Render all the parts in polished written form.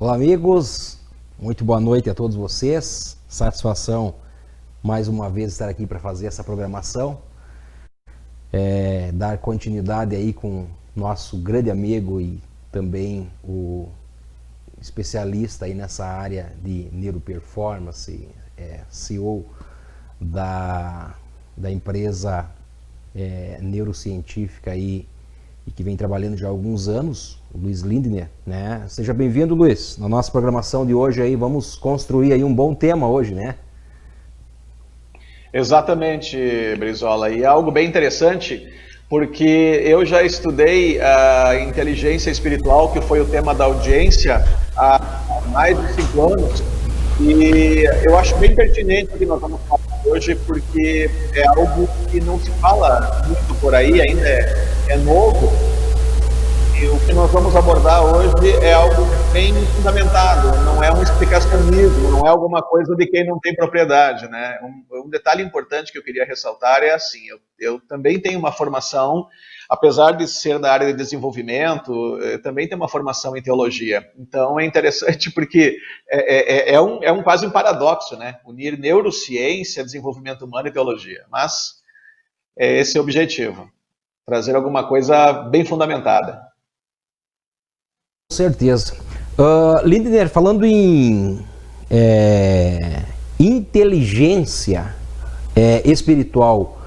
Olá, amigos, muito boa noite a todos vocês. Satisfação mais uma vez estar aqui para fazer essa programação, dar continuidade aí com nosso grande amigo e também o especialista aí nessa área de neuroperformance, CEO da empresa neurocientífica aí, e que vem trabalhando já há alguns anos, o Luiz Lindner, né? Seja bem-vindo, Luiz. Na nossa programação de hoje aí, vamos construir aí um bom tema hoje, né? Exatamente, Brizola, e é algo bem interessante, porque eu já estudei a inteligência espiritual, que foi o tema da audiência, há mais de 5 anos, e eu acho bem pertinente o que nós vamos falar hoje, porque é algo que não se fala muito por aí, ainda é novo, e o que nós vamos abordar hoje é algo bem fundamentado, não é um explicacionismo, não é alguma coisa de quem não tem propriedade, né? Um detalhe importante que eu queria ressaltar é assim, eu também tenho uma formação, apesar de ser da área de desenvolvimento, eu também tenho uma formação em teologia. Então é interessante porque quase um paradoxo, né? Unir neurociência, desenvolvimento humano e teologia. Mas é esse o objetivo, trazer alguma coisa bem fundamentada. Com certeza. Lindner, falando em inteligência espiritual,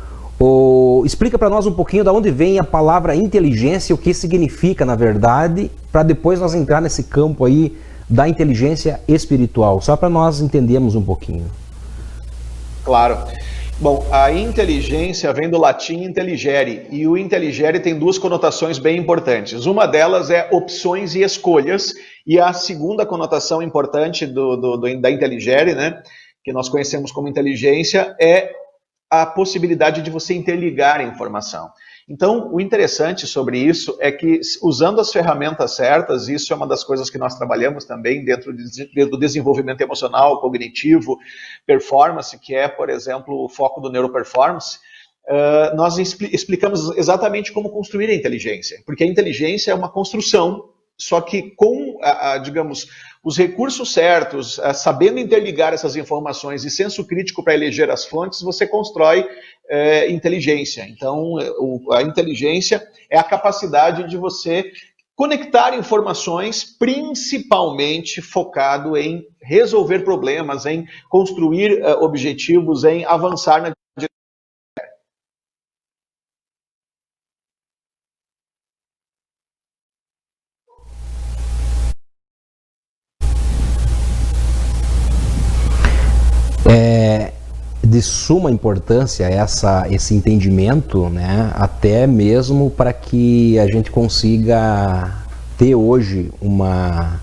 explica para nós um pouquinho de onde vem a palavra inteligência, o que significa na verdade, para depois nós entrar nesse campo aí da inteligência espiritual, só para nós entendermos um pouquinho. Claro. Bom, a inteligência vem do latim intelligere, e o intelligere tem duas conotações bem importantes. Uma delas é opções e escolhas, e a segunda conotação importante da intelligere, né, que nós conhecemos como inteligência, é a possibilidade de você interligar a informação. Então, o interessante sobre isso é que, usando as ferramentas certas, isso é uma das coisas que nós trabalhamos também dentro do desenvolvimento emocional, cognitivo, performance, que é, por exemplo, o foco do neuroperformance, nós explicamos exatamente como construir a inteligência, porque a inteligência é uma construção, só que com, digamos, os recursos certos, sabendo interligar essas informações e senso crítico para eleger as fontes, você constrói inteligência. Então, a inteligência é a capacidade de você conectar informações, principalmente focado em resolver problemas, em construir objetivos, em avançar na de suma importância esse entendimento, né? Até mesmo para que a gente consiga ter hoje uma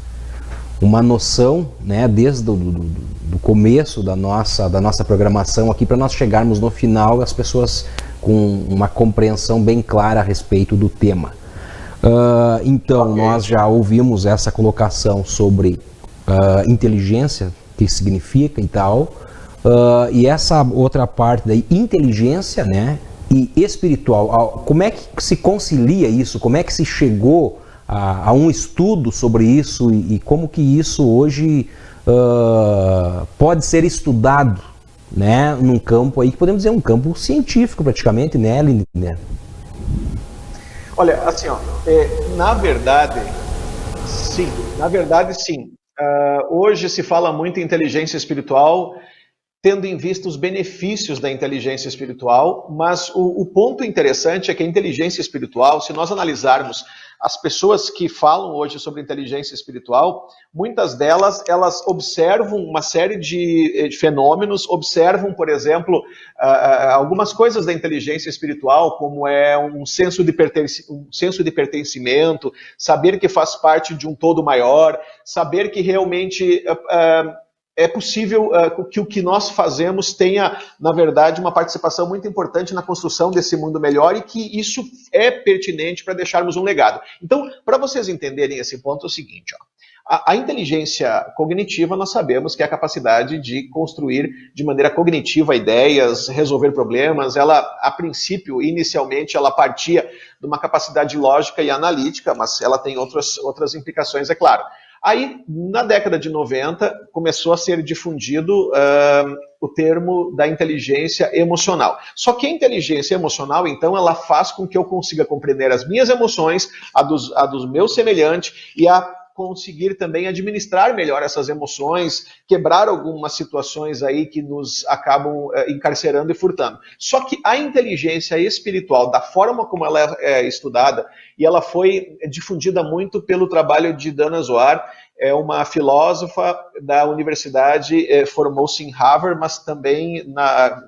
noção, né? Desde do começo da nossa programação aqui, para nós chegarmos no final as pessoas com uma compreensão bem clara a respeito do tema. Então, nós já ouvimos essa colocação sobre inteligência, o que significa e tal. E essa outra parte da inteligência, né, e espiritual, como é que se concilia isso? Como é que se chegou a um estudo sobre isso e como que isso hoje pode ser estudado, né, num campo aí que podemos dizer um campo científico praticamente, né, Lindner? Olha, assim, na verdade, sim. Hoje se fala muito em inteligência espiritual, tendo em vista os benefícios da inteligência espiritual, mas o ponto interessante é que a inteligência espiritual, se nós analisarmos as pessoas que falam hoje sobre inteligência espiritual, muitas delas, elas observam uma série de fenômenos, observam, por exemplo, algumas coisas da inteligência espiritual, como é um senso de pertencimento, saber que faz parte de um todo maior, saber que realmente é possível que o que nós fazemos tenha, na verdade, uma participação muito importante na construção desse mundo melhor e que isso é pertinente para deixarmos um legado. Então, para vocês entenderem esse ponto, é o seguinte, a inteligência cognitiva, nós sabemos que é a capacidade de construir de maneira cognitiva ideias, resolver problemas. Ela, a princípio, inicialmente, ela partia de uma capacidade lógica e analítica, mas ela tem outras implicações, é claro. Aí, na década de 90, começou a ser difundido o termo da inteligência emocional. Só que a inteligência emocional, então, ela faz com que eu consiga compreender as minhas emoções, a dos meus semelhantes e a conseguir também administrar melhor essas emoções, quebrar algumas situações aí que nos acabam encarcerando e furtando. Só que a inteligência espiritual, da forma como ela é estudada, e ela foi difundida muito pelo trabalho de Dana Zohar, uma filósofa da universidade, formou-se em Harvard, mas também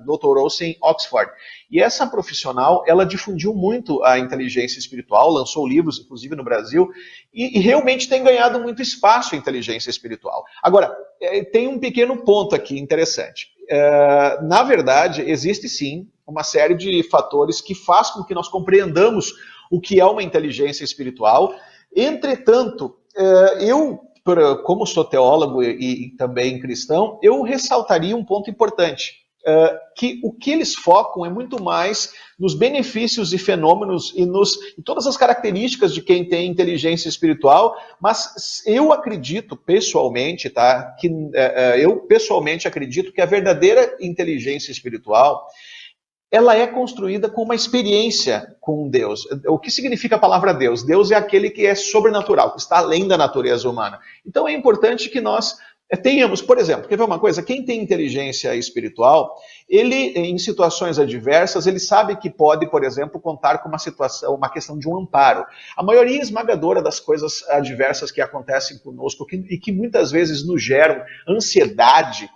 doutorou-se em Oxford. E essa profissional, ela difundiu muito a inteligência espiritual, lançou livros, inclusive no Brasil, e realmente tem ganhado muito espaço a inteligência espiritual. Agora, tem um pequeno ponto aqui interessante. Na verdade, existe sim uma série de fatores que faz com que nós compreendamos o que é uma inteligência espiritual. Entretanto, eu, como sou teólogo e também cristão, eu ressaltaria um ponto importante. Que o que eles focam é muito mais nos benefícios e fenômenos e em todas as características de quem tem inteligência espiritual, mas eu acredito pessoalmente, tá, eu pessoalmente acredito que a verdadeira inteligência espiritual ela é construída com uma experiência com Deus. O que significa a palavra Deus? Deus é aquele que é sobrenatural, que está além da natureza humana. Então é importante que nós tenhamos, por exemplo, quer ver uma coisa? Quem tem inteligência espiritual, ele, em situações adversas, ele sabe que pode, por exemplo, contar com uma questão de um amparo. A maioria esmagadora das coisas adversas que acontecem conosco e que muitas vezes nos geram ansiedade,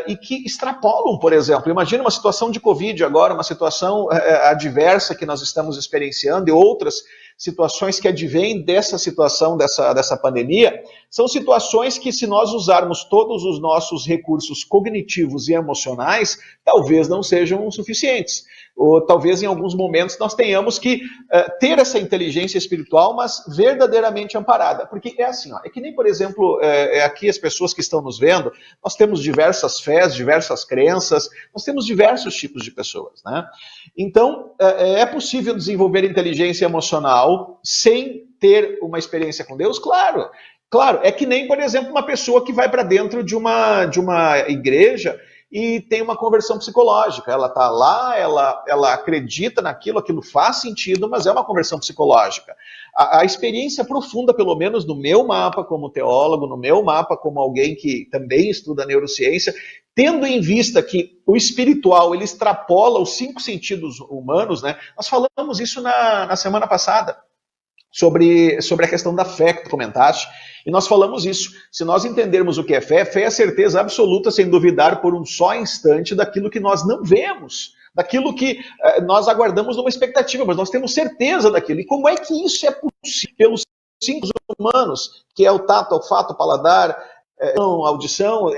e que extrapolam, por exemplo, imagina uma situação de Covid agora, uma situação adversa que nós estamos experienciando e outras situações que advêm dessa situação, dessa pandemia, são situações que se nós usarmos todos os nossos recursos cognitivos e emocionais, talvez não sejam suficientes. Ou talvez em alguns momentos nós tenhamos que ter essa inteligência espiritual, mas verdadeiramente amparada. Porque é assim, ó, é que nem, por exemplo, aqui as pessoas que estão nos vendo, nós temos diversas fés, diversas crenças, nós temos diversos tipos de pessoas, né? Então, é possível desenvolver inteligência emocional sem ter uma experiência com Deus? Claro. Claro, é que nem, por exemplo, uma pessoa que vai para dentro de uma igreja e tem uma conversão psicológica. Ela está lá, ela acredita naquilo, aquilo faz sentido, mas é uma conversão psicológica. A experiência profunda, pelo menos no meu mapa como teólogo, no meu mapa como alguém que também estuda neurociência, tendo em vista que o espiritual ele extrapola os 5 sentidos humanos, né? Nós falamos isso na semana passada, sobre a questão da fé que tu comentaste, e nós falamos isso. Se nós entendermos o que é fé, fé é a certeza absoluta, sem duvidar por um só instante, daquilo que nós não vemos, daquilo que nós aguardamos numa expectativa, mas nós temos certeza daquilo. E como é que isso é possível pelos 5 humanos, que é o tato, o olfato, o paladar, a audição,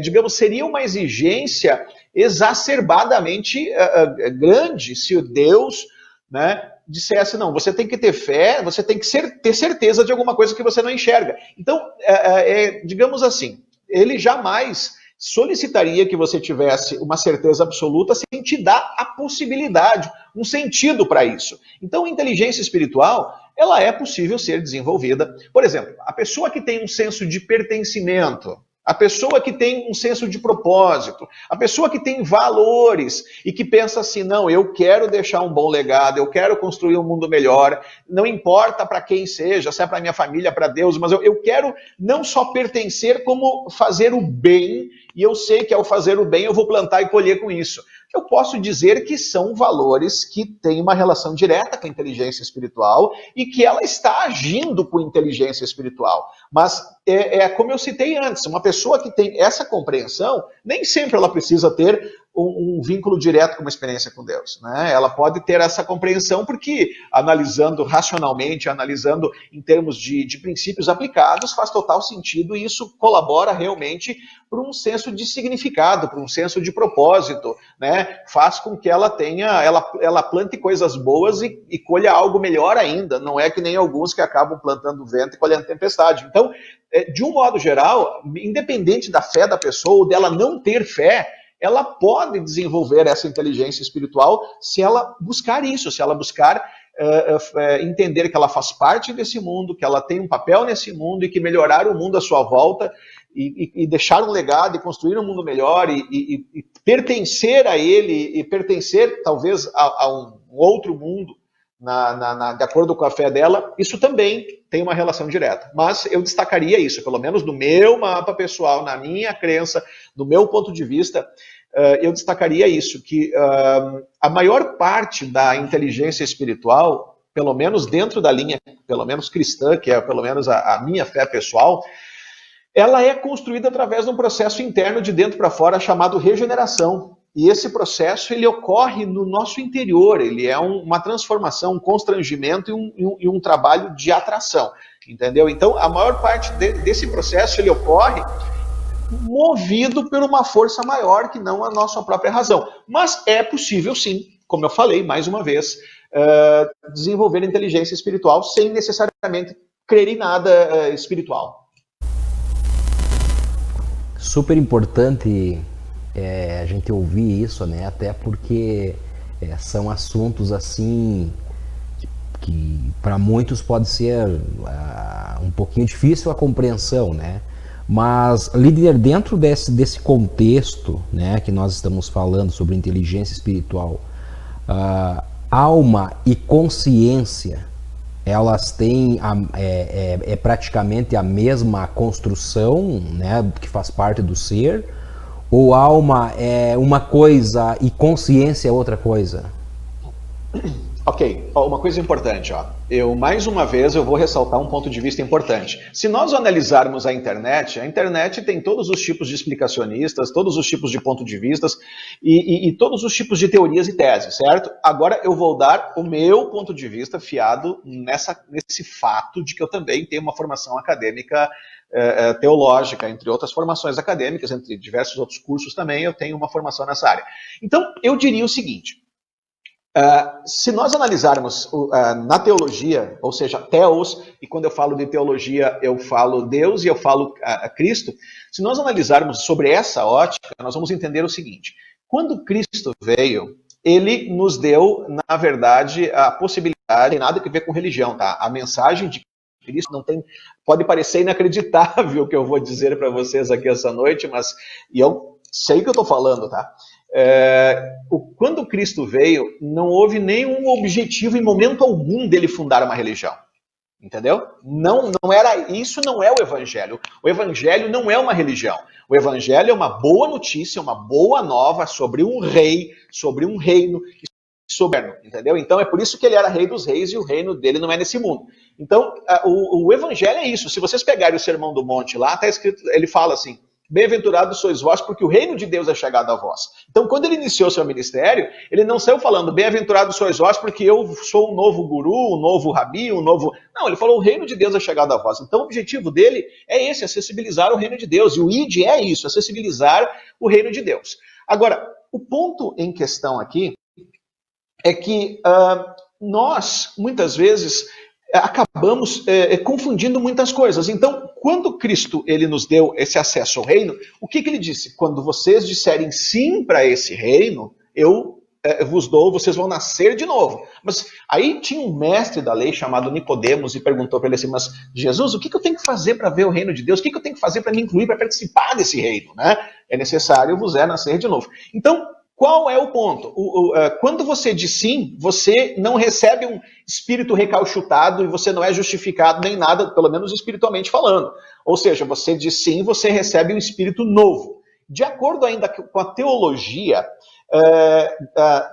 digamos, seria uma exigência exacerbadamente grande se o Deus, né, dissesse, não, você tem que ter fé, você tem que ter certeza de alguma coisa que você não enxerga. Então, digamos assim, ele jamais solicitaria que você tivesse uma certeza absoluta sem te dar a possibilidade, um sentido para isso. Então, a inteligência espiritual, ela é possível ser desenvolvida. Por exemplo, a pessoa que tem um senso de pertencimento, a pessoa que tem um senso de propósito, a pessoa que tem valores e que pensa assim, não, eu quero deixar um bom legado, eu quero construir um mundo melhor, não importa para quem seja, se é para minha família, para Deus, mas eu quero não só pertencer, como fazer o bem, e eu sei que ao fazer o bem eu vou plantar e colher com isso. Eu posso dizer que são valores que têm uma relação direta com a inteligência espiritual e que ela está agindo com inteligência espiritual. Mas como eu citei antes, uma pessoa que tem essa compreensão, nem sempre ela precisa ter um vínculo direto com uma experiência com Deus, né? Ela pode ter essa compreensão porque, analisando racionalmente, analisando em termos de princípios aplicados, faz total sentido e isso colabora realmente para um senso de significado, para um senso de propósito, né? Faz com que ela plante coisas boas e colha algo melhor ainda. Não é que nem alguns que acabam plantando vento e colhendo tempestade. Então, de um modo geral, independente da fé da pessoa ou dela não ter fé, ela pode desenvolver essa inteligência espiritual se ela buscar isso, se ela buscar entender que ela faz parte desse mundo, que ela tem um papel nesse mundo e que melhorar o mundo à sua volta e deixar um legado e construir um mundo melhor e pertencer a ele e pertencer talvez a um outro mundo de acordo com a fé dela, isso também tem uma relação direta. Mas eu destacaria isso, pelo menos no meu mapa pessoal, na minha crença, no meu ponto de vista, eu destacaria isso, que a maior parte da inteligência espiritual, pelo menos dentro da linha, pelo menos cristã, que é pelo menos a minha fé pessoal, ela é construída através de um processo interno de dentro para fora chamado regeneração. E esse processo ele ocorre no nosso interior, ele é uma transformação, um constrangimento e um trabalho de atração, entendeu? Então, a maior parte desse processo ele ocorre movido por uma força maior que não a nossa própria razão. Mas é possível sim, como eu falei mais uma vez, desenvolver inteligência espiritual sem necessariamente crer em nada espiritual. Super importante a gente ouvir isso, né? Até porque são assuntos assim que para muitos pode ser um pouquinho difícil a compreensão, né? Mas, líder, dentro desse contexto, né, que nós estamos falando sobre inteligência espiritual, alma e consciência, elas têm praticamente a mesma construção, né, que faz parte do ser, ou alma é uma coisa e consciência é outra coisa? Ok, uma coisa importante, ó. Mais uma vez, eu vou ressaltar um ponto de vista importante. Se nós analisarmos a internet tem todos os tipos de explicacionistas, todos os tipos de pontos de vistas e todos os tipos de teorias e teses, certo? Agora eu vou dar o meu ponto de vista fiado nesse fato de que eu também tenho uma formação acadêmica teológica, entre outras formações acadêmicas, entre diversos outros cursos também, eu tenho uma formação nessa área. Então, eu diria o seguinte: se nós analisarmos na teologia, ou seja, teos, e quando eu falo de teologia eu falo Deus e eu falo Cristo, se nós analisarmos sobre essa ótica, nós vamos entender o seguinte: quando Cristo veio, ele nos deu, na verdade, a possibilidade, não tem nada a ver com religião, tá? A mensagem de Cristo não tem, pode parecer inacreditável o que eu vou dizer para vocês aqui essa noite, mas eu sei o que eu estou falando, tá? Quando Cristo veio, não houve nenhum objetivo em momento algum dele fundar uma religião, entendeu? Não era, isso não é o Evangelho. O Evangelho não é uma religião. O Evangelho é uma boa notícia, uma boa nova sobre um rei, sobre um reino soberano, entendeu? Então é por isso que ele era rei dos reis e o reino dele não é nesse mundo. Então o Evangelho é isso. Se vocês pegarem o Sermão do Monte lá, está escrito, ele fala assim: bem-aventurados sois vós, porque o reino de Deus é chegado a vós. Então, quando ele iniciou seu ministério, ele não saiu falando, bem-aventurados sois vós, porque eu sou um novo guru, um novo rabi, um novo... Não, ele falou, o reino de Deus é chegado a vós. Então, o objetivo dele é esse, acessibilizar o reino de Deus. E o ID é isso, acessibilizar o reino de Deus. Agora, o ponto em questão aqui é que nós, muitas vezes, acabamos confundindo muitas coisas. Então, quando Cristo ele nos deu esse acesso ao reino, o que ele disse? Quando vocês disserem sim para esse reino, eu vos dou, vocês vão nascer de novo. Mas aí tinha um mestre da lei chamado Nicodemos e perguntou para ele assim: mas Jesus, o que eu tenho que fazer para ver o reino de Deus? O que eu tenho que fazer para me incluir, para participar desse reino? Né? É necessário vos nascer de novo. Então, qual é o ponto? Quando você diz sim, você não recebe um espírito recalchutado e você não é justificado nem nada, pelo menos espiritualmente falando. Ou seja, você diz sim, você recebe um espírito novo. De acordo ainda com a teologia,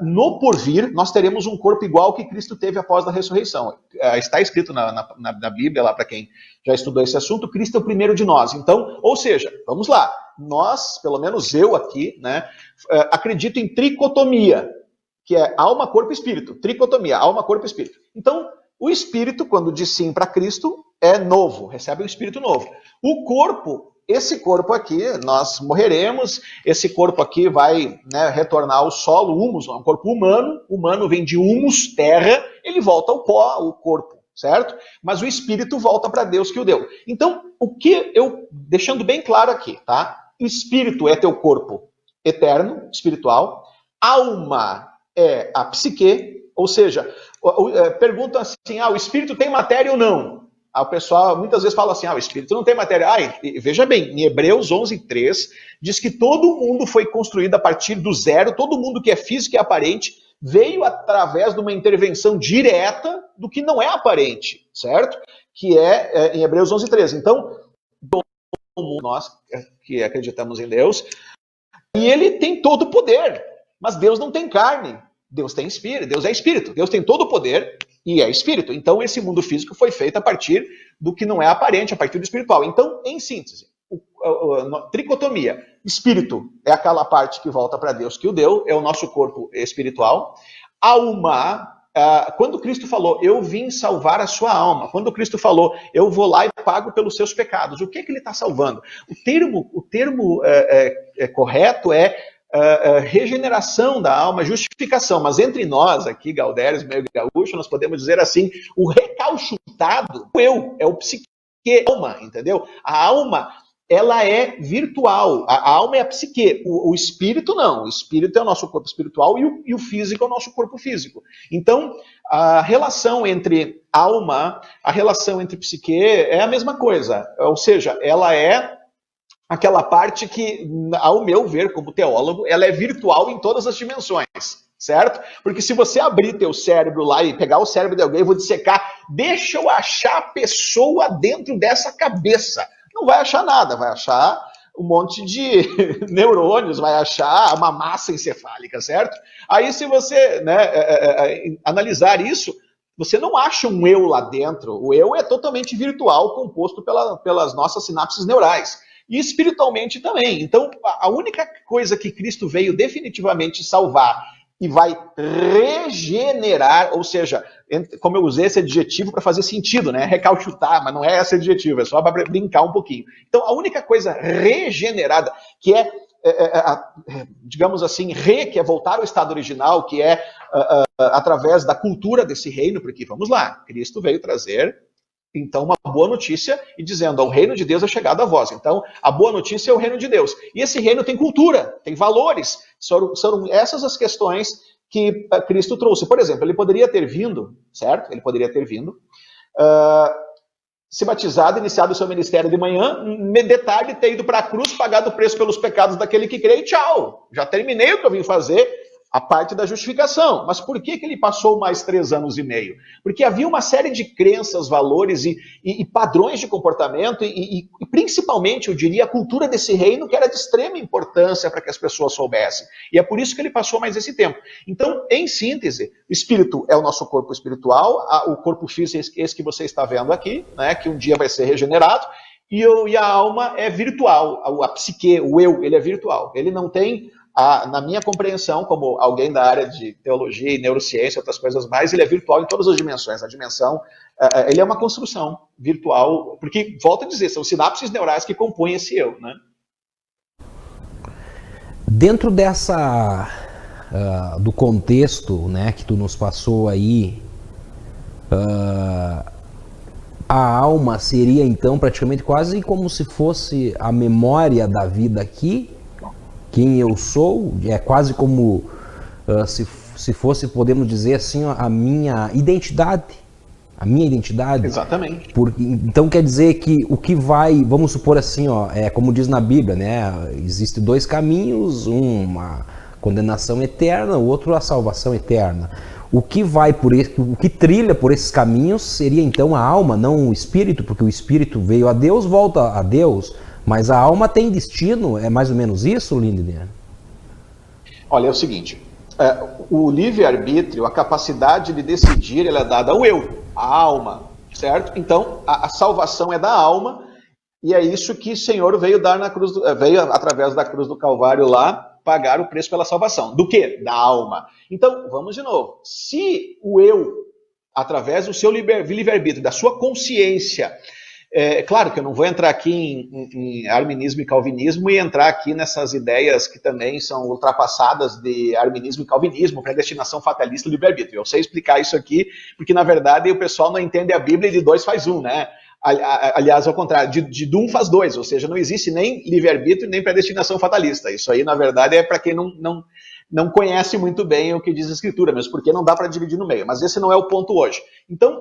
no porvir, nós teremos um corpo igual que Cristo teve após a ressurreição. Está escrito na Bíblia, lá para quem já estudou esse assunto, Cristo é o primeiro de nós. Então, ou seja, vamos lá, nós, pelo menos eu aqui, né, acredito em tricotomia, que é alma, corpo e espírito. Tricotomia, alma, corpo e espírito. Então, o espírito, quando diz sim para Cristo, é novo, recebe um espírito novo. O corpo, esse corpo aqui, nós morreremos, esse corpo aqui vai, né, retornar ao solo, humus, é um corpo humano, humano vem de humus, terra, ele volta ao pó, o corpo, certo? Mas o espírito volta para Deus que o deu. Então, o que eu, deixando bem claro aqui, tá? Espírito é teu corpo eterno, espiritual, alma é a psique, ou seja, perguntam assim, o espírito tem matéria ou não? O pessoal muitas vezes fala assim, o espírito não tem matéria. Veja bem, em Hebreus 11:3, diz que todo mundo foi construído a partir do zero, todo mundo que é físico e aparente veio através de uma intervenção direta do que não é aparente, certo? Que é em Hebreus 11:3. Então, nós que acreditamos em Deus, e ele tem todo o poder, mas Deus não tem carne, Deus tem espírito, Deus é espírito, Deus tem todo o poder e é espírito. Então esse mundo físico foi feito a partir do que não é aparente, a partir do espiritual. Então, em síntese, tricotomia, espírito é aquela parte que volta para Deus que o deu, é o nosso corpo espiritual. Alma, quando Cristo falou, eu vim salvar a sua alma, quando Cristo falou, eu vou lá e pago pelos seus pecados, o que ele está salvando? O termo correto é regeneração da alma, justificação, mas entre nós aqui, Galdérios, meio gaúcho, nós podemos dizer assim, o recalchutado, é o psique, alma, entendeu? A alma, ela é virtual, a alma é a psique, o espírito não, o espírito é o nosso corpo espiritual e o físico é o nosso corpo físico. Então, a relação entre alma, a relação entre psique é a mesma coisa, ou seja, ela é aquela parte que, ao meu ver, como teólogo, ela é virtual em todas as dimensões, certo? Porque se você abrir teu cérebro lá e pegar o cérebro de alguém e vou dissecar, deixa eu achar a pessoa dentro dessa cabeça. Não vai achar nada, vai achar um monte de neurônios, vai achar uma massa encefálica, certo? Aí se você analisar isso, você não acha um eu lá dentro. O eu é totalmente virtual, composto pelas nossas sinapses neurais. E espiritualmente também. Então, a única coisa que Cristo veio definitivamente salvar e vai regenerar, ou seja, como eu usei esse adjetivo para fazer sentido, né? Recalchutar, mas não é esse adjetivo, é só para brincar um pouquinho. Então, a única coisa regenerada, que digamos assim, que é voltar ao estado original, que é através da cultura desse reino, porque, vamos lá, Cristo veio trazer então uma boa notícia e dizendo, o reino de Deus é chegado a vós. Então, a boa notícia é o reino de Deus. E esse reino tem cultura, tem valores. São essas as questões que Cristo trouxe. Por exemplo, ele poderia ter vindo, certo? Ele poderia ter vindo, se batizado, iniciado o seu ministério de manhã, de tarde ter ido para a cruz, pagado o preço pelos pecados daquele que crê e tchau. Já terminei o que eu vim fazer, a parte da justificação. Mas por que ele passou mais 3 anos e meio? Porque havia uma série de crenças, valores e padrões de comportamento e principalmente, eu diria, a cultura desse reino que era de extrema importância para que as pessoas soubessem. E é por isso que ele passou mais esse tempo. Então, em síntese, o espírito é o nosso corpo espiritual, o corpo físico é esse que você está vendo aqui, né, que um dia vai ser regenerado, e a alma é virtual, a psique, o eu, ele é virtual. Ele não tem... na minha compreensão, como alguém da área de teologia e neurociência, outras coisas mais, ele é virtual em todas as dimensões. A dimensão, ele é uma construção virtual, porque, volto a dizer, são sinapses neurais que compõem esse eu, né? Dentro dessa, do contexto, né, que tu nos passou aí, a alma seria, então, praticamente quase como se fosse a memória da vida aqui, quem eu sou, é quase como se fosse, podemos dizer assim, a minha identidade. A minha identidade. Exatamente. Então quer dizer que o que vai, vamos supor assim, como diz na Bíblia, né? Existem 2 caminhos, uma condenação eterna, o outro a salvação eterna. O que trilha por esses caminhos seria então a alma, não o espírito, porque o espírito veio a Deus, volta a Deus. Mas a alma tem destino, é mais ou menos isso, Lindner? Olha, é o seguinte, o livre-arbítrio, a capacidade de decidir, ela é dada ao eu, à alma, certo? Então, a salvação é da alma, e é isso que o Senhor veio dar na cruz, veio através da cruz do Calvário lá, pagar o preço pela salvação. Do quê? Da alma. Então, vamos de novo. Se o eu, através do seu livre-arbítrio, da sua consciência... claro que eu não vou entrar aqui em arminismo e calvinismo e entrar aqui nessas ideias que também são ultrapassadas de arminismo e calvinismo, predestinação fatalista e livre-arbítrio. Eu sei explicar isso aqui, porque na verdade o pessoal não entende a Bíblia e de 2 faz 1, né? Aliás, ao contrário, de 1 faz 2, ou seja, não existe nem livre-arbítrio nem predestinação fatalista. Isso aí, na verdade, é para quem não conhece muito bem o que diz a Escritura, mesmo porque não dá para dividir no meio. Mas esse não é o ponto hoje. Então,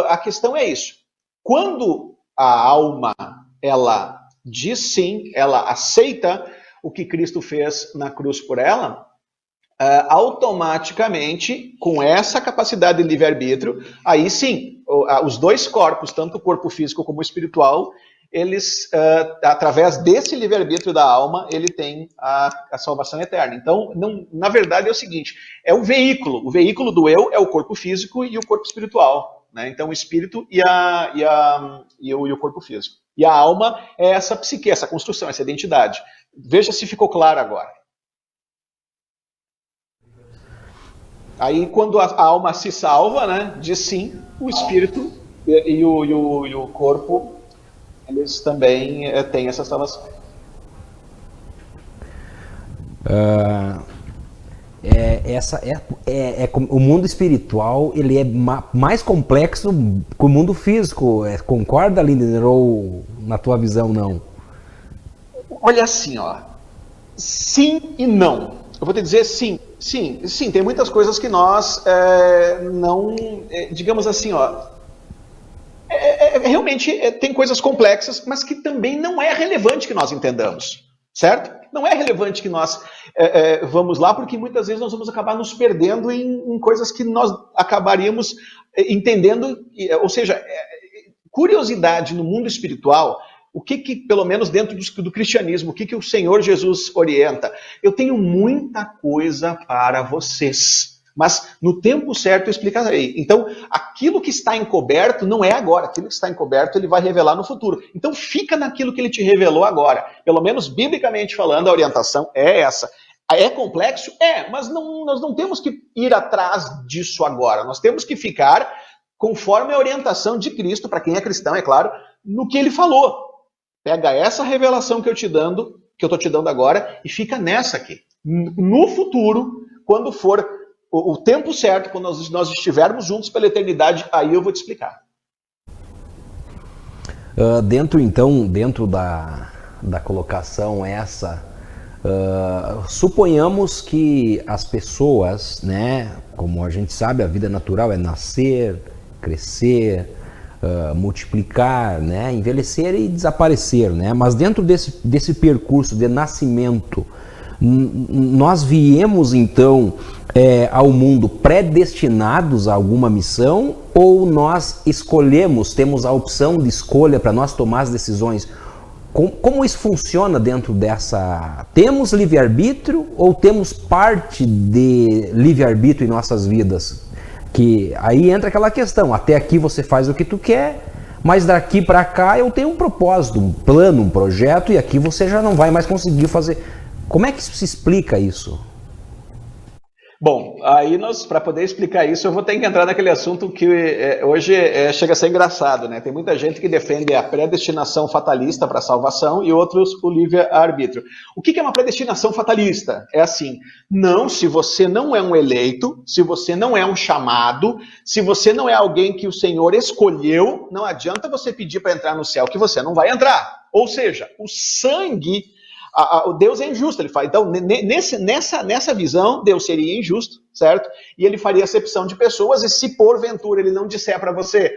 a questão é isso. Quando a alma, ela diz sim, ela aceita o que Cristo fez na cruz por ela, automaticamente, com essa capacidade de livre-arbítrio, aí sim, os dois corpos, tanto o corpo físico como o espiritual, eles, através desse livre-arbítrio da alma, ele tem a salvação eterna. Então, na verdade é o seguinte, é o veículo do eu é o corpo físico e o corpo espiritual, né? Então o espírito e o corpo físico. E a alma é essa psique, essa construção, essa identidade. Veja se ficou claro agora. Aí, quando a alma se salva, né, diz sim, o espírito e o corpo, eles também têm essa salvação. O mundo espiritual, ele é mais complexo que o mundo físico. Concorda, Lindner, ou na tua visão não? Olha assim, ó, sim e não. Eu vou te dizer sim, tem muitas coisas que nós não, digamos assim, ó, realmente tem coisas complexas, mas que também não é relevante que nós entendamos, certo? Não é relevante que nós vamos lá, porque muitas vezes nós vamos acabar nos perdendo em coisas que nós acabaríamos entendendo, ou seja, curiosidade no mundo espiritual. O que pelo menos dentro do cristianismo, o que o Senhor Jesus orienta? Eu tenho muita coisa para vocês, mas no tempo certo eu explicarei. Então, aquilo que está encoberto não é agora, aquilo que está encoberto ele vai revelar no futuro. Então, fica naquilo que ele te revelou agora. Pelo menos, biblicamente falando, a orientação é essa. É complexo? Mas nós não temos que ir atrás disso agora. Nós temos que ficar conforme a orientação de Cristo, para quem é cristão, é claro, no que ele falou. Pega essa revelação que eu estou te dando agora e fica nessa aqui. No futuro, quando for o tempo certo, quando nós estivermos juntos pela eternidade, aí eu vou te explicar. Dentro da colocação essa, suponhamos que as pessoas, né, como a gente sabe, a vida natural é nascer, crescer, multiplicar, né, envelhecer e desaparecer, né? Mas dentro desse percurso de nascimento, nós viemos então ao mundo predestinados a alguma missão, ou nós escolhemos, temos a opção de escolha para nós tomar as decisões? Como isso funciona dentro dessa... Temos livre-arbítrio ou temos parte de livre-arbítrio em nossas vidas? Que aí entra aquela questão, até aqui você faz o que tu quer, mas daqui para cá eu tenho um propósito, um plano, um projeto, e aqui você já não vai mais conseguir fazer. Como é que se explica isso? Bom, aí para poder explicar isso, eu vou ter que entrar naquele assunto que hoje chega a ser engraçado, né? Tem muita gente que defende a predestinação fatalista para a salvação e outros o livre-arbítrio. O que é uma predestinação fatalista? É assim, não, se você não é um eleito, se você não é um chamado, se você não é alguém que o Senhor escolheu, não adianta você pedir para entrar no céu, que você não vai entrar. Ou seja, o sangue... Deus é injusto, ele fala. Então, nessa visão, Deus seria injusto, certo? E ele faria acepção de pessoas, e se porventura ele não disser para você,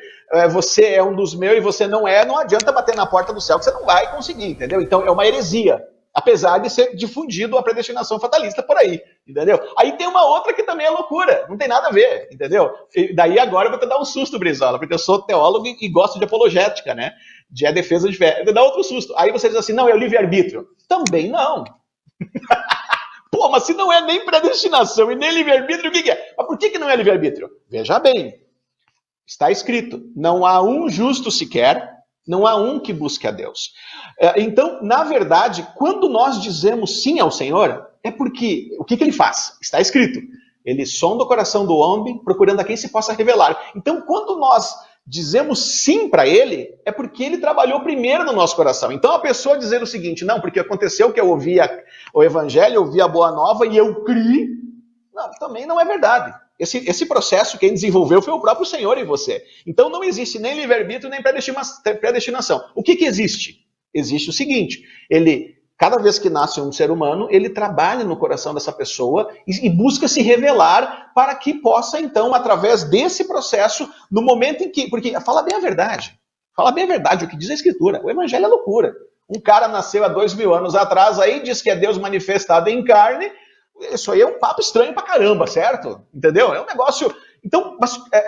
você é um dos meus e você não é, não adianta bater na porta do céu que você não vai conseguir, entendeu? Então, é uma heresia, apesar de ser difundido a predestinação fatalista por aí, entendeu? Aí tem uma outra que também é loucura, não tem nada a ver, entendeu? E daí agora eu vou te dar um susto, Brizola, porque eu sou teólogo e gosto de apologética, né? De a defesa de fé. Dá outro susto. Aí você diz assim, não, é o livre-arbítrio. Também não. Pô, mas se não é nem predestinação e nem livre-arbítrio, o que é? Mas por que não é livre-arbítrio? Veja bem, está escrito, não há um justo sequer, não há um que busque a Deus. Então, na verdade, quando nós dizemos sim ao Senhor, é porque, o que ele faz? Está escrito, ele sonda o coração do homem, procurando a quem se possa revelar. Então, quando nós dizemos sim para ele, é porque ele trabalhou primeiro no nosso coração. Então a pessoa dizer o seguinte, não, porque aconteceu que eu ouvi o evangelho, eu ouvi a boa nova e eu criei, não, também não é verdade. Esse processo quem desenvolveu foi o próprio Senhor em você. Então não existe nem livre-arbítrio, nem predestinação. O que existe? Existe o seguinte, ele Cada vez que nasce um ser humano, ele trabalha no coração dessa pessoa e busca se revelar para que possa, então, através desse processo, no momento em que... Porque fala bem a verdade o que diz a Escritura. O Evangelho é loucura. Um cara nasceu há 2000 anos atrás, aí diz que é Deus manifestado em carne. Isso aí é um papo estranho pra caramba, certo? Entendeu? É um negócio... Então,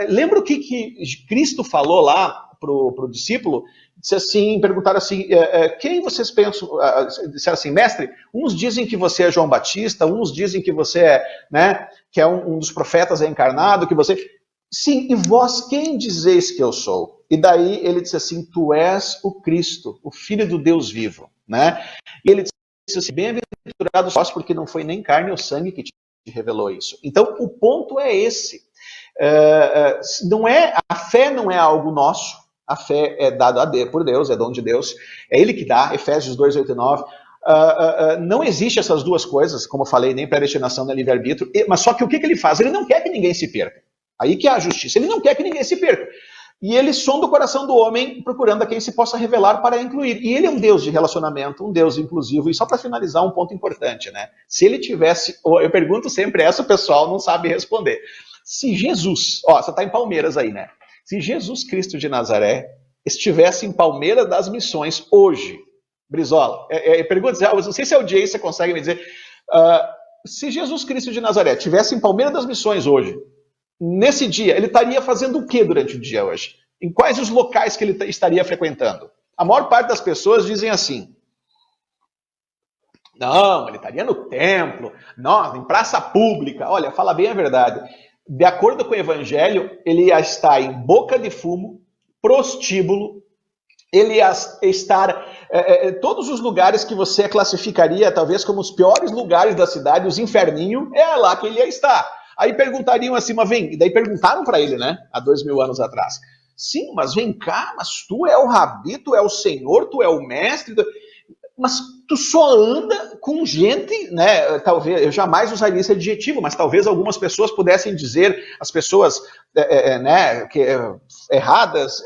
lembra o que Cristo falou lá pro discípulo? Disse assim, perguntaram assim, quem vocês pensam? Disseram assim, mestre, uns dizem que você é João Batista, uns dizem que você é, né, que é um dos profetas encarnado, que você... Sim, e vós quem dizeis que eu sou? E daí ele disse assim, tu és o Cristo, o Filho do Deus vivo, né? E ele disse assim, bem-aventurado sós, porque não foi nem carne ou sangue que te revelou isso. Então, o ponto é esse. A fé não é algo nosso, a fé é dada por Deus, é dom de Deus, é Ele que dá, Efésios 2, 8 e 9. Não existe essas duas coisas, como eu falei, nem predestinação nem livre-arbítrio, mas só que o que ele faz? Ele não quer que ninguém se perca. Aí que é a justiça, ele não quer que ninguém se perca. E ele sonda o coração do homem, procurando a quem se possa revelar para incluir. E ele é um Deus de relacionamento, um Deus inclusivo. E só para finalizar, um ponto importante, né? Se ele tivesse, eu pergunto sempre essa, o pessoal não sabe responder. Se Jesus, você está em Palmeiras aí, né? Se Jesus Cristo de Nazaré estivesse em Palmeiras das Missões hoje, Brizola, pergunta, não sei se a audiência consegue me dizer, se Jesus Cristo de Nazaré estivesse em Palmeiras das Missões hoje, nesse dia, ele estaria fazendo o que durante o dia hoje? Em quais os locais que ele estaria frequentando? A maior parte das pessoas dizem assim, não, ele estaria no templo, não, em praça pública. Olha, fala bem a verdade. De acordo com o Evangelho, ele ia estar em boca de fumo, prostíbulo, ele ia estar todos os lugares que você classificaria talvez como os piores lugares da cidade, os inferninhos, é lá que ele ia estar. Aí perguntariam assim, mas vem, e daí perguntaram para ele, né, há 2000 anos atrás. Sim, mas vem cá, mas tu é o Rabi, tu é o Senhor, tu é o Mestre, mas tu só anda com gente, né, talvez, eu jamais usaria esse adjetivo, mas talvez algumas pessoas pudessem dizer, as pessoas né, erradas,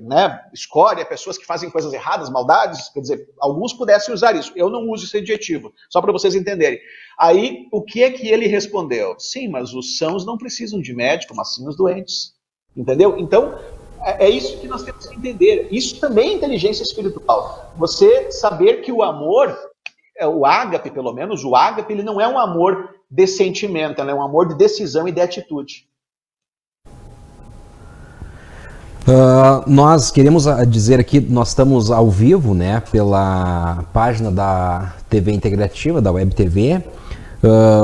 né, escória, pessoas que fazem coisas erradas, maldades, quer dizer, alguns pudessem usar isso. Eu não uso esse adjetivo, só para vocês entenderem. Aí, o que é que ele respondeu? Sim, mas os sãos não precisam de médico, mas sim os doentes. Entendeu? Então, é isso que nós temos que entender. Isso também é inteligência espiritual. Você saber que o amor, o ágape pelo menos, o ágape, ele não é um amor de sentimento, ele é um amor de decisão e de atitude. Nós queremos dizer aqui, nós estamos ao vivo, né, pela página da TV Integrativa, da Web TV.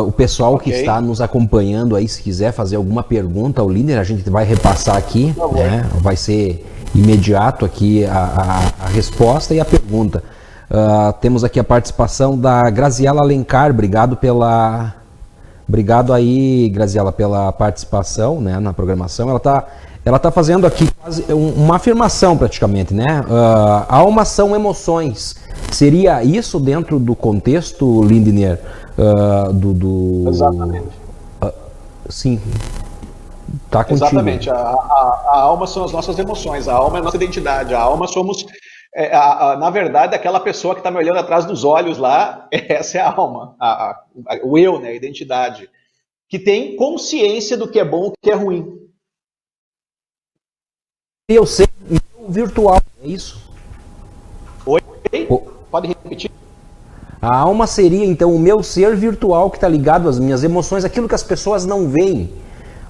O pessoal que está nos acompanhando aí, se quiser fazer alguma pergunta ao líder, a gente vai repassar aqui, né? Vai ser imediato aqui a resposta e a pergunta. Temos aqui a participação da Graziela Alencar, obrigado aí, Graziela, pela participação, né, na programação. Ela tá fazendo aqui quase uma afirmação praticamente, né? Almas são emoções. Seria isso dentro do contexto, Lindner? Exatamente. Sim. Tá contigo. Exatamente. A alma são as nossas emoções, a alma é a nossa identidade, a alma somos, na verdade, aquela pessoa que está me olhando atrás dos olhos lá, essa é a alma, o eu, né, a identidade, que tem consciência do que é bom e do que é ruim. Eu sei, virtual, é isso? Oi? Pode repetir? A alma seria, então, o meu ser virtual que está ligado às minhas emoções, aquilo que as pessoas não veem.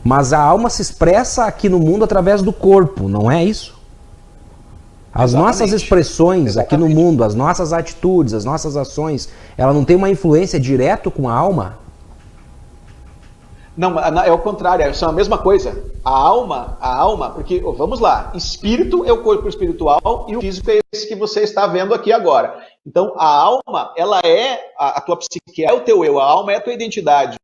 Mas a alma se expressa aqui no mundo através do corpo, não é isso? As nossas expressões aqui no mundo, as nossas atitudes, as nossas ações, ela não tem uma influência direta com a alma? Não, é o contrário, são a mesma coisa. A alma, porque, vamos lá, espírito é o corpo espiritual e o físico é esse que você está vendo aqui agora. Então, a alma, ela é a tua psique, é o teu eu, a alma é a tua identidade.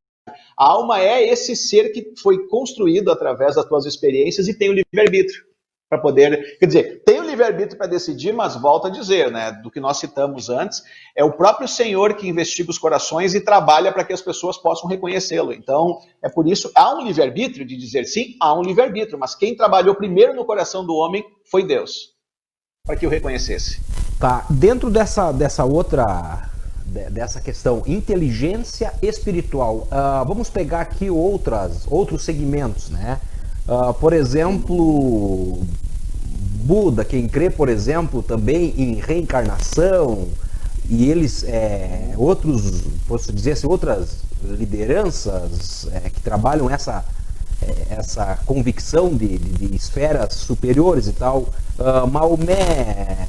A alma é esse ser que foi construído através das tuas experiências e tem o livre-arbítrio para poder... Quer dizer, tem o livre-arbítrio para decidir, mas volta a dizer, né, do que nós citamos antes, é o próprio Senhor que investiga os corações e trabalha para que as pessoas possam reconhecê-lo. Então, é por isso, há um livre-arbítrio de dizer sim, há um livre-arbítrio, mas quem trabalhou primeiro no coração do homem foi Deus, para que o reconhecesse. Tá, dentro dessa outra dessa questão, inteligência espiritual. Vamos pegar aqui outros segmentos, né? Por exemplo, Buda, quem crê, por exemplo, também em reencarnação, e eles, posso dizer assim, outras lideranças que trabalham essa convicção de esferas superiores e tal, Maomé,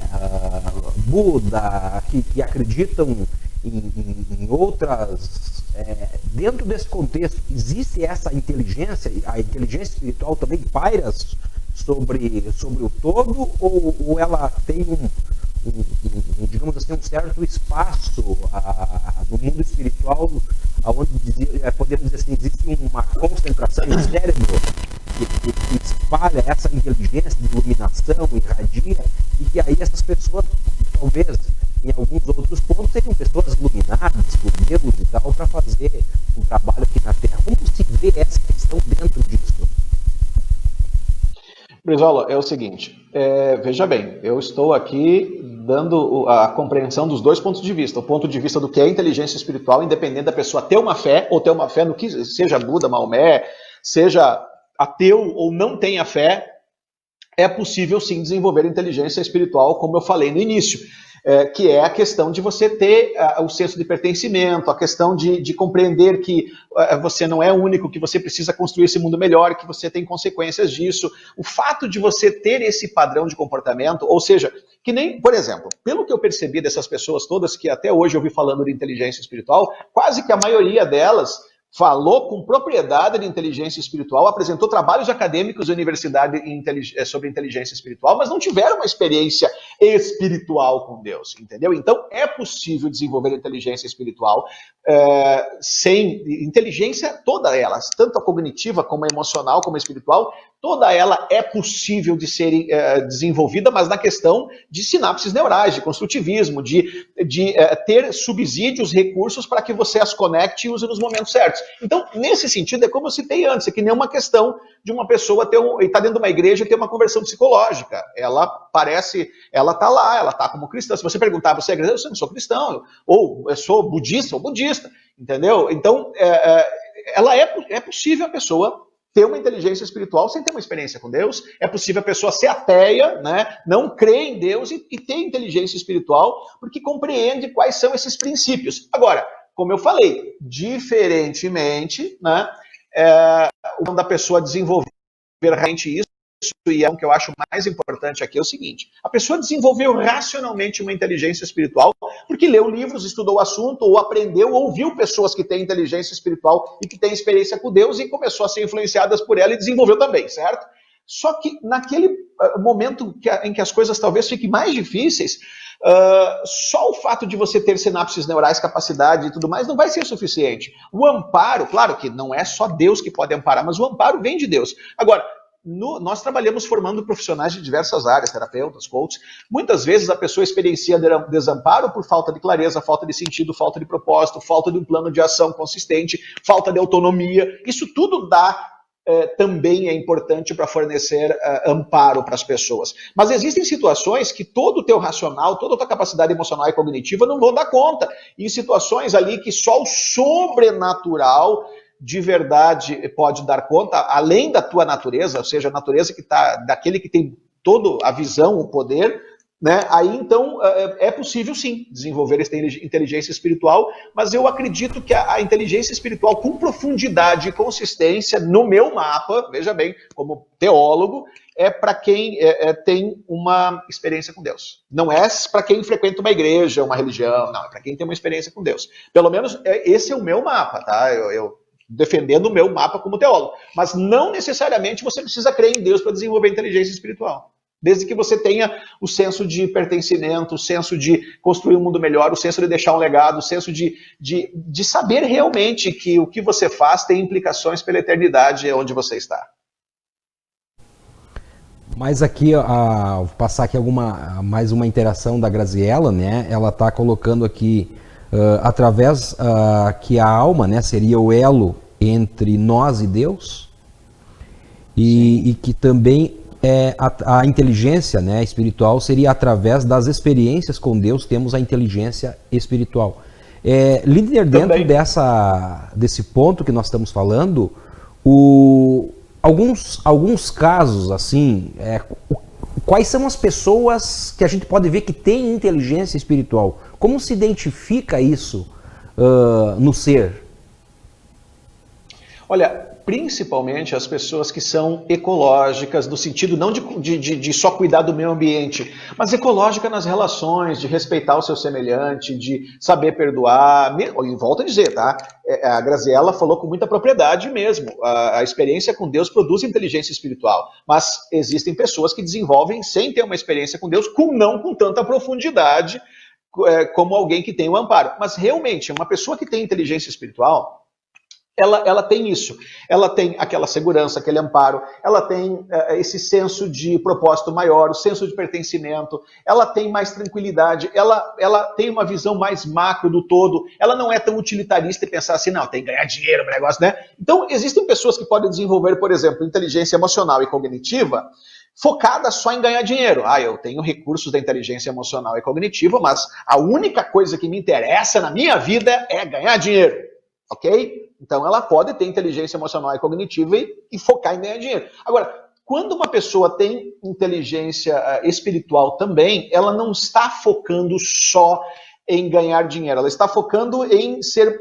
Buda, que acreditam em outras, dentro desse contexto, existe essa inteligência, a inteligência espiritual também paira sobre o todo, ou ela tem digamos assim, um certo espaço no mundo espiritual, onde podemos dizer assim, existe uma concentração no cérebro que espalha essa inteligência de iluminação, irradia, e que aí essas pessoas, talvez, em alguns outros pontos, seriam pessoas iluminadas por Deus e tal, para fazer um trabalho aqui na Terra. Como se vê essa questão dentro disso? Brizola, é o seguinte, veja bem, eu estou aqui dando a compreensão dos dois pontos de vista. O ponto de vista do que é inteligência espiritual, independente da pessoa ter uma fé, ou ter uma fé no que seja Buda, Maomé, seja ateu ou não tenha fé, é possível sim desenvolver inteligência espiritual, como eu falei no início. Que é a questão de você ter o senso de pertencimento, a questão de compreender que você não é único, que você precisa construir esse mundo melhor, que você tem consequências disso. O fato de você ter esse padrão de comportamento, ou seja, que nem, por exemplo, pelo que eu percebi dessas pessoas todas que até hoje eu vi falando de inteligência espiritual, quase que a maioria delas falou com propriedade de inteligência espiritual, apresentou trabalhos acadêmicos da universidade sobre inteligência espiritual, mas não tiveram uma experiência espiritual com Deus, entendeu? Então, é possível desenvolver inteligência espiritual sem inteligência, toda ela, tanto a cognitiva como a emocional, como a espiritual, toda ela é possível de ser desenvolvida, mas na questão de sinapses neurais, de construtivismo, de ter subsídios, recursos para que você as conecte e use nos momentos certos. Então, nesse sentido, é como eu citei antes, é que nem uma questão de uma pessoa estar dentro de uma igreja e ter uma conversão psicológica. Ela está lá, ela está como cristã. Se você perguntar, você é cristão? Eu não sou cristão, ou eu sou budista, entendeu? Então, é possível a pessoa ter uma inteligência espiritual sem ter uma experiência com Deus, é possível a pessoa ser ateia, né, não crer em Deus e ter inteligência espiritual, porque compreende quais são esses princípios. Agora, como eu falei, diferentemente, né, quando a pessoa desenvolver realmente isso, e é o que eu acho mais importante aqui, é o seguinte: a pessoa desenvolveu racionalmente uma inteligência espiritual porque leu livros, estudou o assunto, ou aprendeu, ou ouviu pessoas que têm inteligência espiritual e que têm experiência com Deus e começou a ser influenciadas por ela e desenvolveu também, certo? Só que naquele momento em que as coisas talvez fiquem mais difíceis, só o fato de você ter sinapses neurais, capacidade e tudo mais, não vai ser suficiente. O amparo, claro que não é só Deus que pode amparar, mas o amparo vem de Deus. Agora, nós trabalhamos formando profissionais de diversas áreas, terapeutas, coaches. Muitas vezes a pessoa experiencia desamparo por falta de clareza, falta de sentido, falta de propósito, falta de um plano de ação consistente, falta de autonomia. Isso tudo também é importante para fornecer amparo para as pessoas. Mas existem situações que todo o teu racional, toda a tua capacidade emocional e cognitiva não vão dar conta. E situações ali que só o sobrenatural de verdade pode dar conta, além da tua natureza, ou seja, a natureza que está daquele que tem toda a visão, o poder, né? Aí então é possível sim desenvolver essa inteligência espiritual, mas eu acredito que a inteligência espiritual com profundidade e consistência, no meu mapa, veja bem, como teólogo, é para quem tem uma experiência com Deus. Não é para quem frequenta uma igreja, uma religião, não, é para quem tem uma experiência com Deus. Pelo menos esse é o meu mapa, tá? Eu defendendo o meu mapa como teólogo. Mas não necessariamente você precisa crer em Deus para desenvolver inteligência espiritual. Desde que você tenha o senso de pertencimento, o senso de construir um mundo melhor, o senso de deixar um legado, o senso de saber realmente que o que você faz tem implicações pela eternidade onde você está. Mas aqui, vou passar aqui mais uma interação da Graziella, né? Ela está colocando aqui, através que a alma, né, seria o elo entre nós e Deus, e que também a inteligência, né, espiritual seria através das experiências com Deus, temos a inteligência espiritual. Líder, dentro desse ponto que nós estamos falando, alguns casos, assim, quais são as pessoas que a gente pode ver que têm inteligência espiritual? Como se identifica isso no ser? Olha, principalmente as pessoas que são ecológicas, no sentido não de só cuidar do meio ambiente, mas ecológica nas relações, de respeitar o seu semelhante, de saber perdoar. E volto a dizer, tá? A Graziella falou com muita propriedade mesmo. A experiência com Deus produz inteligência espiritual, mas existem pessoas que desenvolvem sem ter uma experiência com Deus, não com tanta profundidade como alguém que tem o amparo. Mas realmente, uma pessoa que tem inteligência espiritual, ela tem isso, ela tem aquela segurança, aquele amparo, ela tem esse senso de propósito maior, o senso de pertencimento, ela tem mais tranquilidade, ela tem uma visão mais macro do todo, ela não é tão utilitarista e pensar assim, não, tem que ganhar dinheiro, negócio, né? Então, existem pessoas que podem desenvolver, por exemplo, inteligência emocional e cognitiva, focada só em ganhar dinheiro. Eu tenho recursos da inteligência emocional e cognitiva, mas a única coisa que me interessa na minha vida é ganhar dinheiro, ok? Então ela pode ter inteligência emocional e cognitiva e focar em ganhar dinheiro. Agora, quando uma pessoa tem inteligência espiritual também, ela não está focando só em ganhar dinheiro, ela está focando em ser,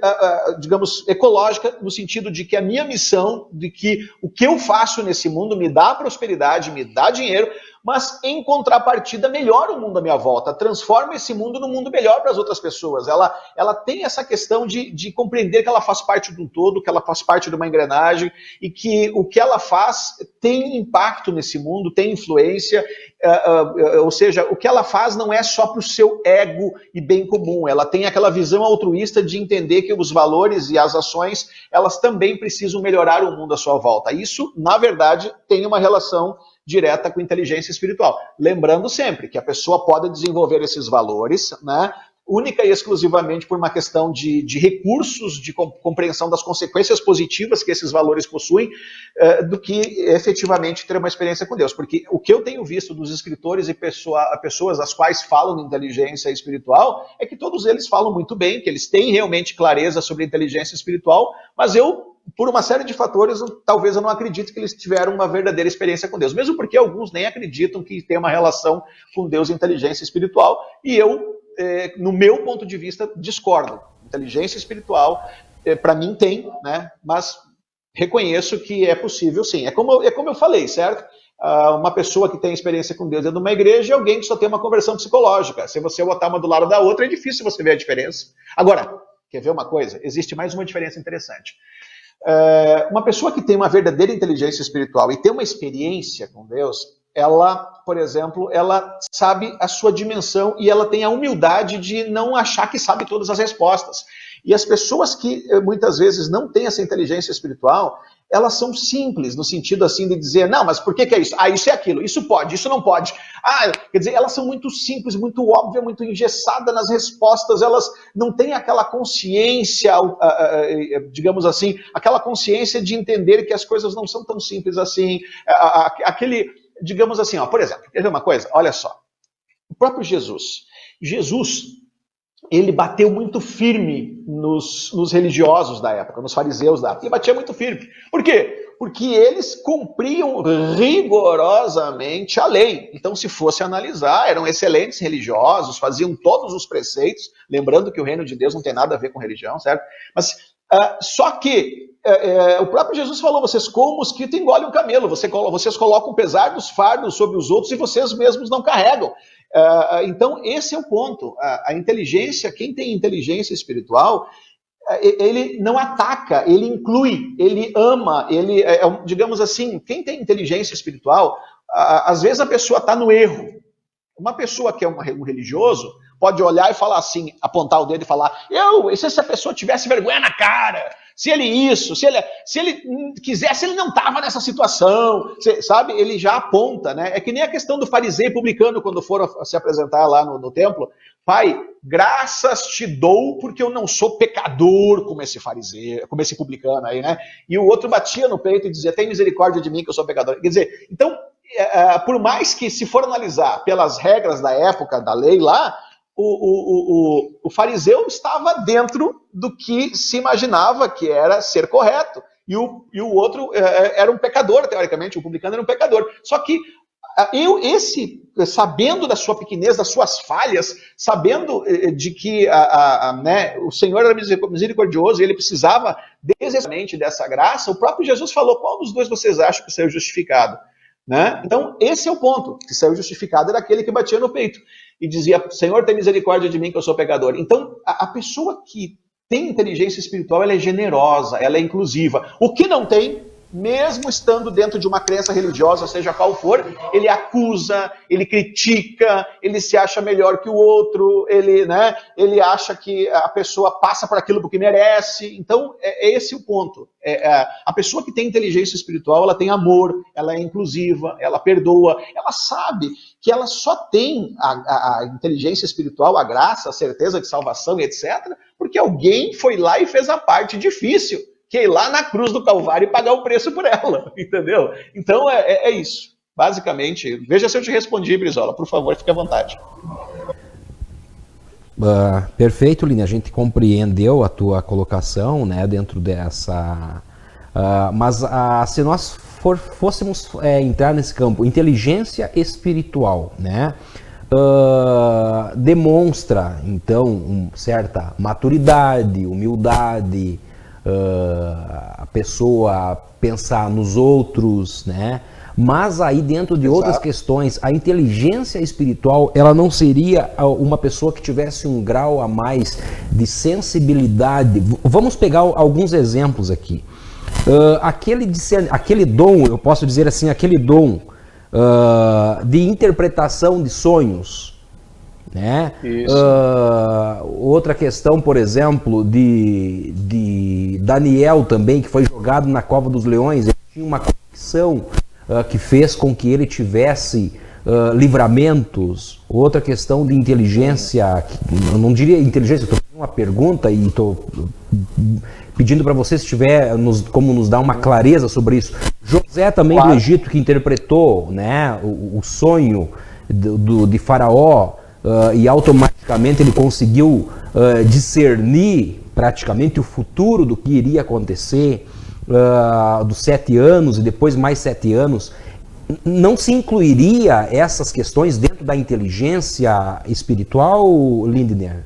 digamos, ecológica, no sentido de que a minha missão, de que o que eu faço nesse mundo me dá prosperidade, me dá dinheiro, mas em contrapartida melhora o mundo à minha volta, transforma esse mundo num mundo melhor para as outras pessoas. Ela tem essa questão de compreender que ela faz parte de um todo, que ela faz parte de uma engrenagem e que o que ela faz tem impacto nesse mundo, tem influência, ou seja, o que ela faz não é só para o seu ego e bem comum, ela tem aquela visão altruísta de entender que os valores e as ações, elas também precisam melhorar o mundo à sua volta. Isso, na verdade, tem uma relação direta com inteligência espiritual. Lembrando sempre que a pessoa pode desenvolver esses valores, né, única e exclusivamente por uma questão de recursos, de compreensão das consequências positivas que esses valores possuem, do que efetivamente ter uma experiência com Deus. Porque o que eu tenho visto dos escritores e pessoas as quais falam de inteligência espiritual é que todos eles falam muito bem, que eles têm realmente clareza sobre a inteligência espiritual, mas por uma série de fatores, talvez eu não acredite que eles tiveram uma verdadeira experiência com Deus. Mesmo porque alguns nem acreditam que tem uma relação com Deus e inteligência espiritual. E eu, no meu ponto de vista, discordo. Inteligência espiritual, para mim tem, né? Mas reconheço que é possível sim. É como eu falei, certo? Uma pessoa que tem experiência com Deus dentro de uma igreja e alguém que só tem uma conversão psicológica. Se você botar uma do lado da outra, é difícil você ver a diferença. Agora, quer ver uma coisa? Existe mais uma diferença interessante. Uma pessoa que tem uma verdadeira inteligência espiritual e tem uma experiência com Deus, ela, por exemplo, ela sabe a sua dimensão e ela tem a humildade de não achar que sabe todas as respostas. E as pessoas que muitas vezes não têm essa inteligência espiritual, elas são simples, no sentido assim de dizer, não, mas por que é isso? Isso é aquilo, isso pode, isso não pode. Quer dizer, elas são muito simples, muito óbvias, muito engessadas nas respostas, elas não têm aquela consciência, digamos assim, aquela consciência de entender que as coisas não são tão simples assim, digamos assim, por exemplo, quer ver uma coisa? Olha só, o próprio Jesus, ele bateu muito firme nos religiosos da época, nos fariseus da época. Ele batia muito firme. Por quê? Porque eles cumpriam rigorosamente a lei. Então, se fosse analisar, eram excelentes religiosos, faziam todos os preceitos, lembrando que o reino de Deus não tem nada a ver com religião, certo? Mas, só que o próprio Jesus falou, vocês como mosquito engolem um camelo, vocês colocam o pesar dos fardos sobre os outros e vocês mesmos não carregam. Então, esse é o ponto. A inteligência, quem tem inteligência espiritual, ele não ataca, ele inclui, ele ama, digamos assim, quem tem inteligência espiritual, às vezes a pessoa está no erro. Uma pessoa que é um religioso pode olhar e falar assim, apontar o dedo e falar, se essa pessoa tivesse vergonha na cara, se ele quisesse, ele não estava nessa situação, sabe? Ele já aponta, né? É que nem a questão do fariseu e publicano quando foram se apresentar lá no templo. Pai, graças te dou porque eu não sou pecador como esse fariseu, como esse publicano aí, né? E o outro batia no peito e dizia, tem misericórdia de mim que eu sou pecador. Quer dizer, então, por mais que se for analisar pelas regras da época, da lei lá, o fariseu estava dentro do que se imaginava que era ser correto. E o outro era um pecador, teoricamente, o publicano era um pecador. Só que sabendo da sua pequenez, das suas falhas, sabendo de que né, o Senhor era misericordioso e ele precisava desesperadamente dessa graça, o próprio Jesus falou: qual dos dois vocês acham que saiu justificado? Né? Então, esse é o ponto. Que saiu justificado era aquele que batia no peito e dizia: Senhor, tem misericórdia de mim, que eu sou pecador. Então, a pessoa que tem inteligência espiritual, ela é generosa, ela é inclusiva. O que não tem, mesmo estando dentro de uma crença religiosa, seja qual for, ele acusa, ele critica, ele se acha melhor que o outro, ele acha que a pessoa passa por aquilo porque merece. Então, é esse o ponto. A pessoa que tem inteligência espiritual, ela tem amor, ela é inclusiva, ela perdoa, ela sabe que ela só tem a inteligência espiritual, a graça, a certeza de salvação e etc., porque alguém foi lá e fez a parte difícil, que é ir lá na cruz do Calvário e pagar o preço por ela, entendeu? Então é isso, basicamente. Veja se eu te respondi, Brizola, por favor, fique à vontade. Perfeito, Lini, a gente compreendeu a tua colocação, né, dentro dessa... mas se nós fôssemos entrar nesse campo, inteligência espiritual, né, demonstra, então, certa maturidade, humildade, a pessoa pensar nos outros, né? Mas aí dentro de outras questões, a inteligência espiritual, ela não seria uma pessoa que tivesse um grau a mais de Vamos pegar alguns exemplos aqui. Aquele dom, eu posso dizer assim, aquele dom de interpretação de sonhos, né? Outra questão, por exemplo, de Daniel também, que foi jogado na cova dos leões. Ele tinha uma conexão que fez com que ele tivesse livramentos. Outra questão de inteligência, eu não diria inteligência, estou fazendo uma pergunta e estou pedindo para você, se tiver como nos dar uma clareza sobre isso. José também, claro, do Egito, que interpretou, né, o sonho de Faraó, e automaticamente ele conseguiu discernir praticamente o futuro do que iria acontecer, dos 7 anos e depois mais 7 anos. Não se incluiria essas questões dentro da inteligência espiritual, Lindner?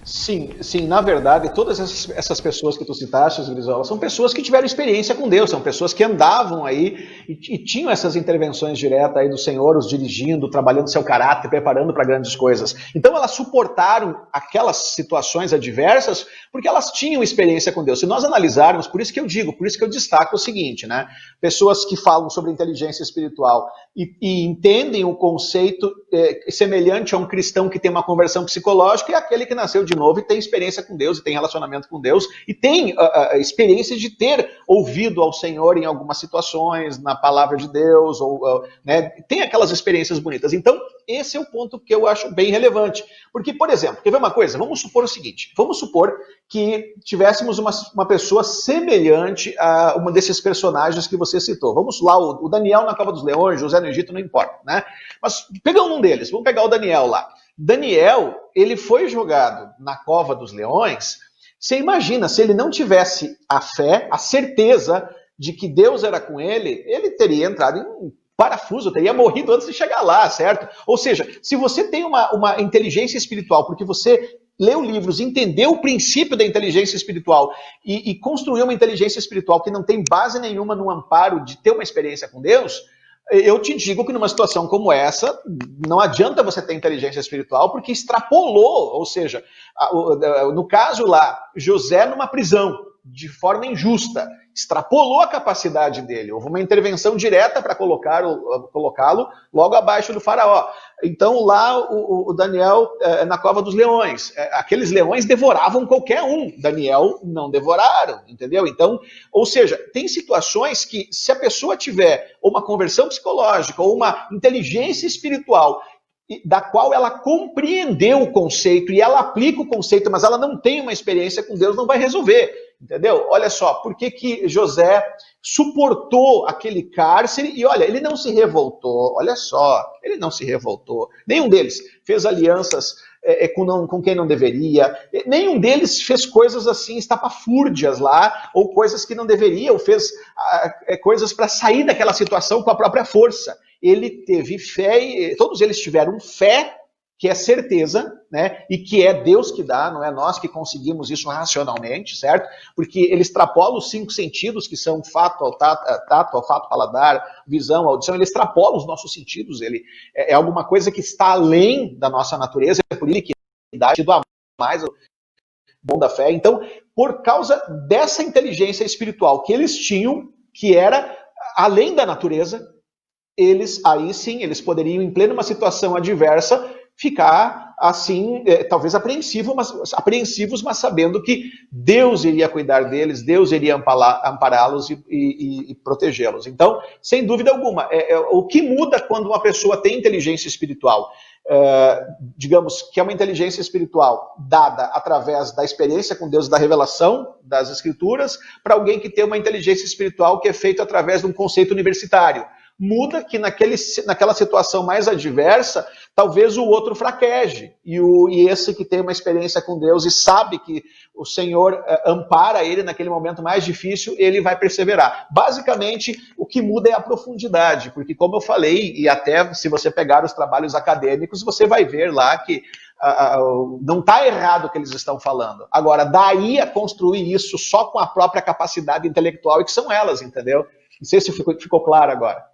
Sim, na verdade, todas essas pessoas que tu citaste, Grisola, são pessoas que tiveram experiência com Deus, são pessoas que andavam aí e tinham essas intervenções diretas aí do Senhor, os dirigindo, trabalhando seu caráter, preparando para grandes coisas. Então elas suportaram aquelas situações adversas porque elas tinham experiência com Deus. Se nós analisarmos, por isso que eu destaco o seguinte, né? Pessoas que falam sobre inteligência espiritual e entendem o conceito semelhante a um cristão que tem uma conversão psicológica e aquele que nasceu de novo e tem experiência com Deus, e tem relacionamento com Deus, e tem experiência de ter ouvido ao Senhor em algumas situações, na palavra de Deus, né, tem aquelas experiências bonitas. Então, esse é o ponto que eu acho bem relevante. Porque, por exemplo, quer ver uma coisa? Vamos supor o seguinte, vamos supor que tivéssemos uma pessoa semelhante a um desses personagens que você citou. Vamos lá, o Daniel na Cova dos Leões, José no Egito, não importa, né? Mas pegando um deles, vamos pegar o Daniel lá. Daniel, ele foi jogado na Cova dos Leões. Você imagina, se ele não tivesse a fé, a certeza de que Deus era com ele, ele teria entrado em parafuso, teria morrido antes de chegar lá, certo? Ou seja, se você tem uma inteligência espiritual, porque você leu livros, entendeu o princípio da inteligência espiritual e construiu uma inteligência espiritual que não tem base nenhuma no amparo de ter uma experiência com Deus, eu te digo que numa situação como essa, não adianta você ter inteligência espiritual, porque extrapolou, ou seja, no caso lá, José numa prisão, de forma injusta, extrapolou a capacidade dele, houve uma intervenção direta para colocá-lo logo abaixo do faraó. Então lá o Daniel na Cova dos Leões, aqueles leões devoravam qualquer um, Daniel não devoraram, entendeu? Então, ou seja, tem situações que se a pessoa tiver uma conversão psicológica ou uma inteligência espiritual da qual ela compreendeu o conceito e ela aplica o conceito, mas ela não tem uma experiência com Deus, não vai resolver. Entendeu? Olha só, por que José suportou aquele cárcere e olha, ele não se revoltou, olha só, ele não se revoltou. Nenhum deles fez alianças com quem não deveria, nenhum deles fez coisas assim, estapafúrdias lá, ou coisas que não deveria, ou fez coisas para sair daquela situação com a própria força. Ele teve fé, todos eles tiveram fé, que é certeza, né? E que é Deus que dá, não é nós que conseguimos isso racionalmente, certo? Porque ele extrapola os 5 sentidos, que são tato, olfato, paladar, visão, audição, ele extrapola os nossos sentidos, ele é alguma coisa que está além da nossa natureza, é por ele que dá a mais o bom da fé. Então, por causa dessa inteligência espiritual que eles tinham, que era além da natureza, aí sim, eles poderiam, em plena uma situação adversa, ficar assim, talvez apreensivos, mas sabendo que Deus iria cuidar deles, Deus iria ampará-los e protegê-los. Então, sem dúvida alguma, o que muda quando uma pessoa tem inteligência espiritual? Digamos que é uma inteligência espiritual dada através da experiência com Deus, da revelação das Escrituras, para alguém que tem uma inteligência espiritual que é feita através de um conceito universitário. Muda que naquela situação mais adversa, talvez o outro fraqueje, e esse que tem uma experiência com Deus e sabe que o Senhor ampara ele naquele momento mais difícil, ele vai perseverar. Basicamente, o que muda é a profundidade, porque como eu falei, e até se você pegar os trabalhos acadêmicos, você vai ver lá que não está errado o que eles estão falando. Agora, daí a construir isso só com a própria capacidade intelectual, e que são elas, entendeu? Não sei se ficou claro agora.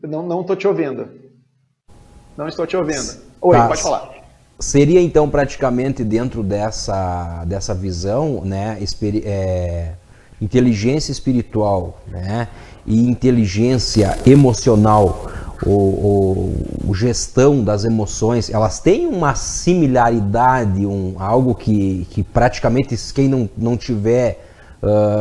Não estou te ouvindo. Não estou te ouvindo. Oi, pode falar. Seria então praticamente dentro dessa visão, né, inteligência espiritual, né, e inteligência emocional, ou gestão das emoções, elas têm uma similaridade, algo que praticamente quem não tiver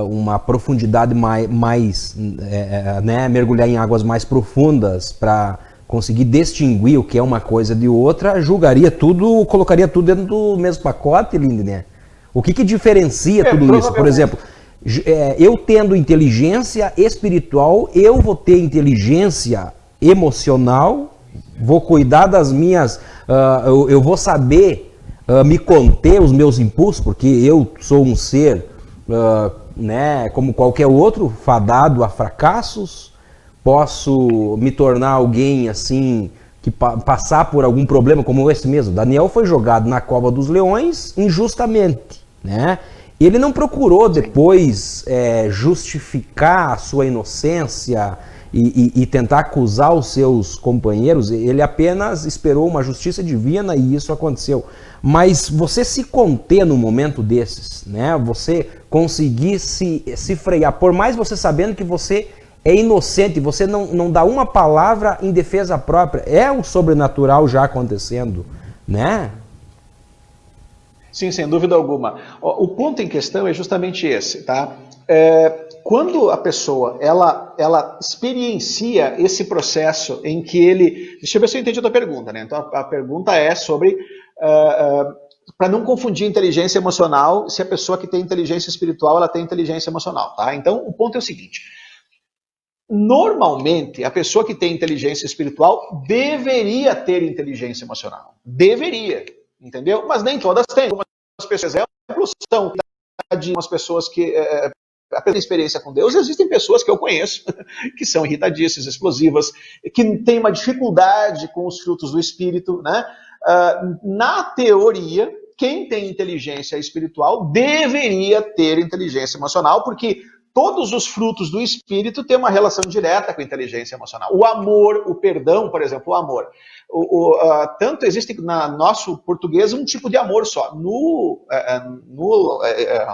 uma profundidade mais né, mergulhar em águas mais profundas para conseguir distinguir o que é uma coisa de outra, julgaria tudo, colocaria tudo dentro do mesmo pacote, Lindner? O que diferencia tudo isso? Por exemplo, eu tendo inteligência espiritual, eu vou ter inteligência emocional, vou cuidar das minhas... eu vou saber me conter os meus impulsos, porque eu sou um ser... né, como qualquer outro, fadado a fracassos, posso me tornar alguém assim, que passar por algum problema como esse mesmo. Daniel foi jogado na cova dos leões injustamente, né? Ele não procurou depois justificar a sua inocência e tentar acusar os seus companheiros, ele apenas esperou uma justiça divina e isso aconteceu. Mas você se conter no momento desses, né? Você conseguir se frear, por mais você sabendo que você é inocente, você não dá uma palavra em defesa própria, é o sobrenatural já acontecendo, né? Sim, sem dúvida alguma. O ponto em questão é justamente esse, tá? Quando a pessoa ela experiencia esse processo em que ele... Deixa eu ver se eu entendi a tua pergunta, né? Então a pergunta é sobre... para não confundir inteligência emocional, se a pessoa que tem inteligência espiritual, ela tem inteligência emocional, tá? Então o ponto é o seguinte... Normalmente, a pessoa que tem inteligência espiritual deveria ter inteligência emocional. Deveria, entendeu? Mas nem todas têm. Algumas pessoas, exemplos, são umas pessoas que têm experiência com Deus. Existem pessoas que eu conheço que são irritadiças, explosivas, que têm uma dificuldade com os frutos do Espírito, né? Na teoria, quem tem inteligência espiritual deveria ter inteligência emocional, porque todos os frutos do Espírito têm uma relação direta com a inteligência emocional. O amor, o perdão, por exemplo, o amor. Tanto existe no nosso português um tipo de amor só.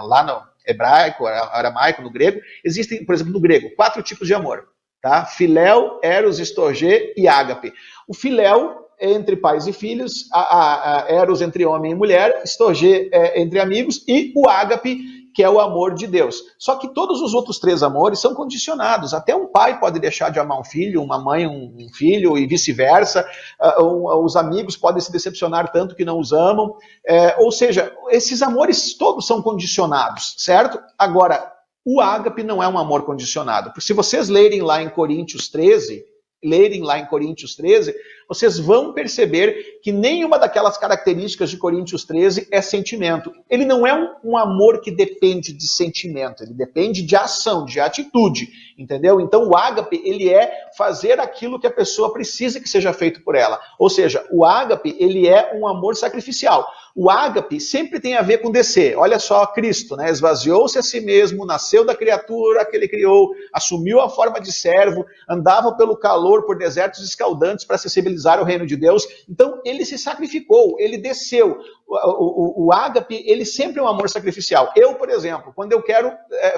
Lá no hebraico, aramaico, no grego, existem, por exemplo, no grego, 4 tipos de amor. Tá? Filéu, eros, storgê e ágape. O filéu é entre pais e filhos, a eros entre homem e mulher, storgê é entre amigos, e o ágape, que é o amor de Deus. Só que todos os outros 3 amores são condicionados. Até um pai pode deixar de amar um filho, uma mãe um filho e vice-versa. Os amigos podem se decepcionar tanto que não os amam. Ou seja, esses amores todos são condicionados, certo? Agora, o ágape não é um amor condicionado. Se vocês lerem lá em Coríntios 13, vocês vão perceber que nenhuma daquelas características de Coríntios 13 é sentimento. Ele não é um amor que depende de sentimento, ele depende de ação, de atitude, entendeu? Então o ágape, ele é fazer aquilo que a pessoa precisa que seja feito por ela. Ou seja, o ágape, ele é um amor sacrificial. O ágape sempre tem a ver com descer. Olha só Cristo, né? Esvaziou-se a si mesmo, nasceu da criatura que ele criou, assumiu a forma de servo, andava pelo calor, por desertos escaldantes para acessibilizar o reino de Deus. Então ele se sacrificou, ele desceu. O ágape, ele sempre é um amor sacrificial. Eu, por exemplo, quando eu quero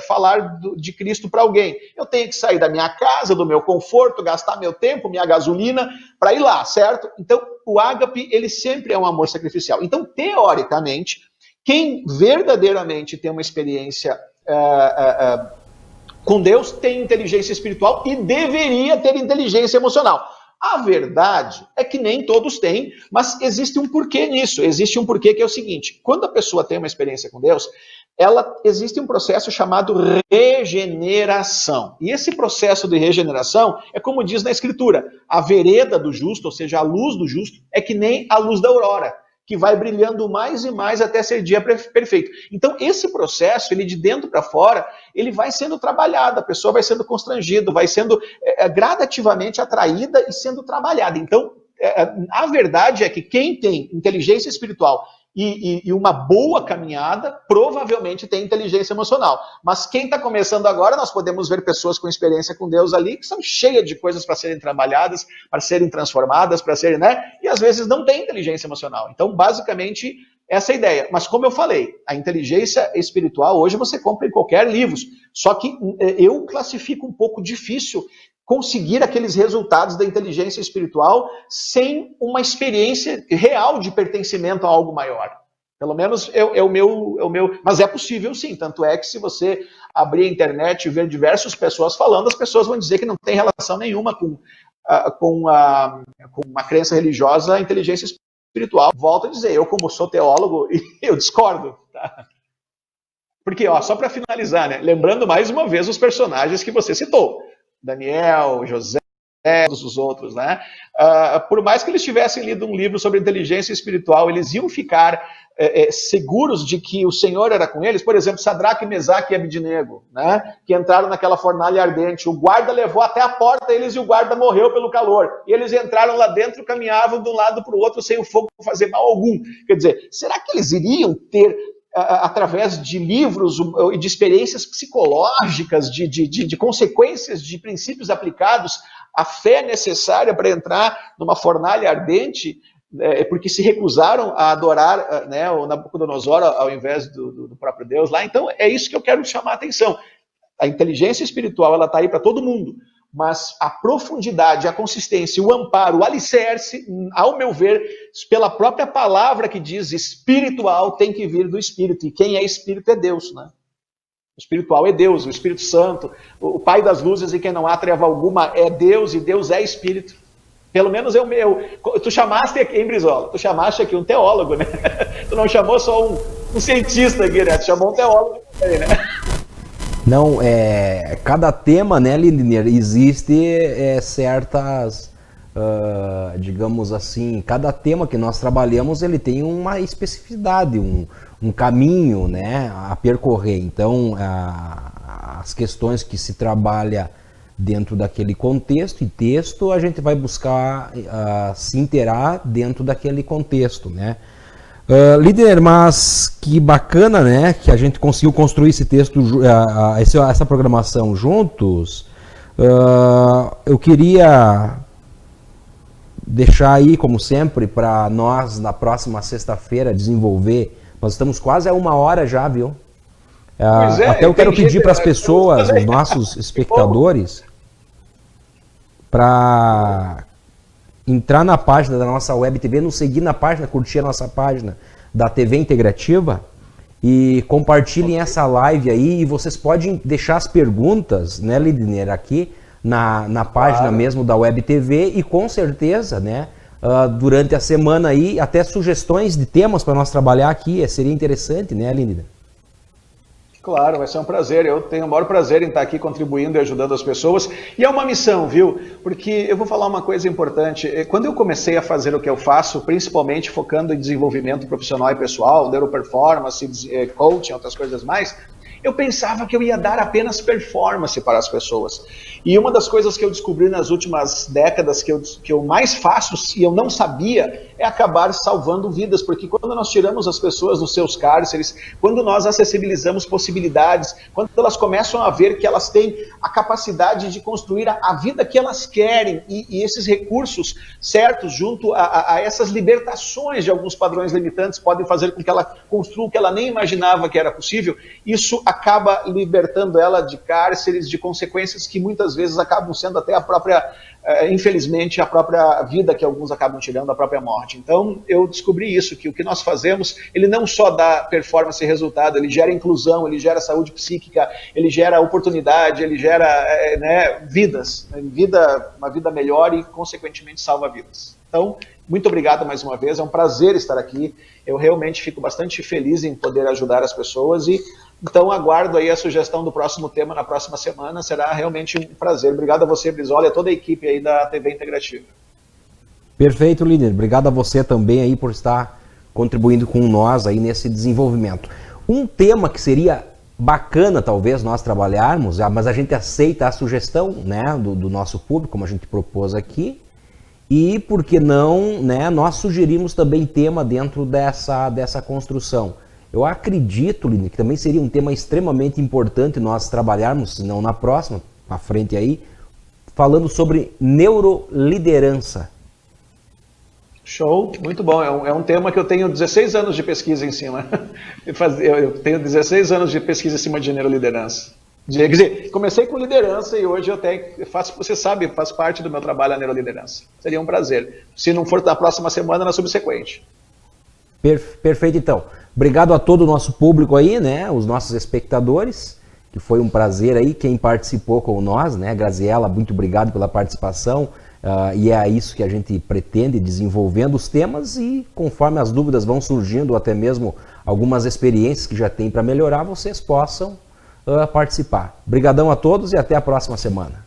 falar de Cristo para alguém, eu tenho que sair da minha casa, do meu conforto, gastar meu tempo, minha gasolina, para ir lá, certo? Então, o ágape, ele sempre é um amor sacrificial. Então, teoricamente, quem verdadeiramente tem uma experiência com Deus tem inteligência espiritual e deveria ter inteligência emocional. A verdade é que nem todos têm, mas existe um porquê nisso. Existe um porquê que é o seguinte: quando a pessoa tem uma experiência com Deus, existe um processo chamado regeneração. E esse processo de regeneração é como diz na Escritura: a vereda do justo, ou seja, a luz do justo, é que nem a luz da aurora, que vai brilhando mais e mais até ser dia perfeito. Então, esse processo, ele de dentro para fora, ele vai sendo trabalhado, a pessoa vai sendo constrangida, vai sendo gradativamente atraída e sendo trabalhada. Então, a verdade é que quem tem inteligência espiritual e uma boa caminhada, provavelmente tem inteligência emocional. Mas quem está começando agora, nós podemos ver pessoas com experiência com Deus ali, que são cheias de coisas para serem trabalhadas, para serem transformadas, para serem, né? E às vezes não tem inteligência emocional. Então, basicamente, essa é a ideia. Mas como eu falei, a inteligência espiritual, hoje você compra em qualquer livro. Só que eu classifico um pouco difícil conseguir aqueles resultados da inteligência espiritual sem uma experiência real de pertencimento a algo maior. Pelo menos é o meu... Mas é possível sim, tanto é que se você abrir a internet e ver diversas pessoas falando, as pessoas vão dizer que não tem relação nenhuma com uma crença religiosa, a inteligência espiritual. Volto a dizer, eu como sou teólogo, eu discordo, tá? Porque, só para finalizar, né? Lembrando mais uma vez os personagens que você citou. Daniel, José, todos os outros, né? Por mais que eles tivessem lido um livro sobre inteligência espiritual, eles iam ficar seguros de que o Senhor era com eles. Por exemplo, Sadraque, Mesaque e Abidnego, né? Que entraram naquela fornalha ardente. O guarda levou até a porta eles e o guarda morreu pelo calor. E eles entraram lá dentro, caminhavam de um lado para o outro sem o fogo fazer mal algum. Quer dizer, será que eles iriam ter, através de livros e de experiências psicológicas, de consequências, de princípios aplicados, a fé necessária para entrar numa fornalha ardente, porque se recusaram a adorar, né, o Nabucodonosor ao invés do próprio Deus lá? Então, é isso que eu quero chamar a atenção. A inteligência espiritual, ela está aí para todo mundo, mas a profundidade, a consistência, o amparo, o alicerce, ao meu ver, pela própria palavra que diz espiritual, tem que vir do Espírito. E quem é Espírito é Deus, né? O espiritual é Deus, o Espírito Santo, o Pai das luzes, em quem não há treva alguma, é Deus, e Deus é Espírito. Pelo menos é o meu. Tu chamaste aqui, hein, Brizola? Tu chamaste aqui um teólogo, né? Tu não chamou só um cientista aqui, né? Tu chamou um teólogo também, né? Não, cada tema, né, Lilian, existe certas, digamos assim, cada tema que nós trabalhamos, ele tem uma especificidade, um caminho, né, a percorrer. Então, as questões que se trabalha dentro daquele contexto e texto, a gente vai buscar se inteirar dentro daquele contexto, né. Líder, mas que bacana, né, que a gente conseguiu construir esse texto, essa programação juntos. Eu queria deixar aí, como sempre, para nós, na próxima sexta-feira, desenvolver. Nós estamos quase a 1 hora já, viu? Até eu quero pedir para as pessoas, os nossos espectadores, para entrar na página da nossa Web TV, nos seguir na página, curtir a nossa página da TV Integrativa e compartilhem essa live aí, e vocês podem deixar as perguntas, né, Lindner, aqui na página mesmo da Web TV, e com certeza, né, durante a semana aí, até sugestões de temas para nós trabalhar aqui, seria interessante, né, Lindner? Claro, vai ser um prazer. Eu tenho o maior prazer em estar aqui contribuindo e ajudando as pessoas. E é uma missão, viu? Porque eu vou falar uma coisa importante. Quando eu comecei a fazer o que eu faço, principalmente focando em desenvolvimento profissional e pessoal, neuroperformance, coaching, outras coisas mais, eu pensava que eu ia dar apenas performance para as pessoas. E uma das coisas que eu descobri nas últimas décadas que eu mais faço, e eu não sabia, é acabar salvando vidas. Porque quando nós tiramos as pessoas dos seus cárceres, quando nós acessibilizamos possibilidades, quando elas começam a ver que elas têm a capacidade de construir a vida que elas querem, e esses recursos certos junto a essas libertações de alguns padrões limitantes podem fazer com que ela construa o que ela nem imaginava que era possível, isso acaba libertando ela de cárceres, de consequências que muitas vezes acabam sendo até a própria, infelizmente, a própria vida que alguns acabam tirando, a própria morte. Então, eu descobri isso, que o que nós fazemos, ele não só dá performance e resultado, ele gera inclusão, ele gera saúde psíquica, ele gera oportunidade, ele gera vidas, uma vida melhor e, consequentemente, salva vidas. Então, muito obrigado mais uma vez, é um prazer estar aqui, eu realmente fico bastante feliz em poder ajudar as pessoas e então aguardo aí a sugestão do próximo tema na próxima semana, será realmente um prazer. Obrigado a você, Brizola, e a toda a equipe aí da TV Integrativa. Perfeito, líder. Obrigado a você também aí por estar contribuindo com nós aí nesse desenvolvimento. Um tema que seria bacana talvez nós trabalharmos, mas a gente aceita a sugestão, né, do nosso público, como a gente propôs aqui, e por que não, né, nós sugerimos também tema dentro dessa construção. Eu acredito, Lindner, que também seria um tema extremamente importante nós trabalharmos, se não na próxima, à frente aí, falando sobre neuroliderança. Show, muito bom. É um tema que eu tenho 16 anos de pesquisa em cima. Eu tenho 16 anos de pesquisa em cima de neuroliderança. Quer dizer, comecei com liderança e hoje eu faço, você sabe, faz parte do meu trabalho a neuroliderança. Seria um prazer. Se não for na próxima semana, na subsequente. Perfeito, então. Obrigado a todo o nosso público aí, né, os nossos espectadores, que foi um prazer aí, quem participou com nós, né, Graziela, muito obrigado pela participação, e é isso que a gente pretende, desenvolvendo os temas e conforme as dúvidas vão surgindo, ou até mesmo algumas experiências que já tem para melhorar, vocês possam participar. Obrigadão a todos e até a próxima semana.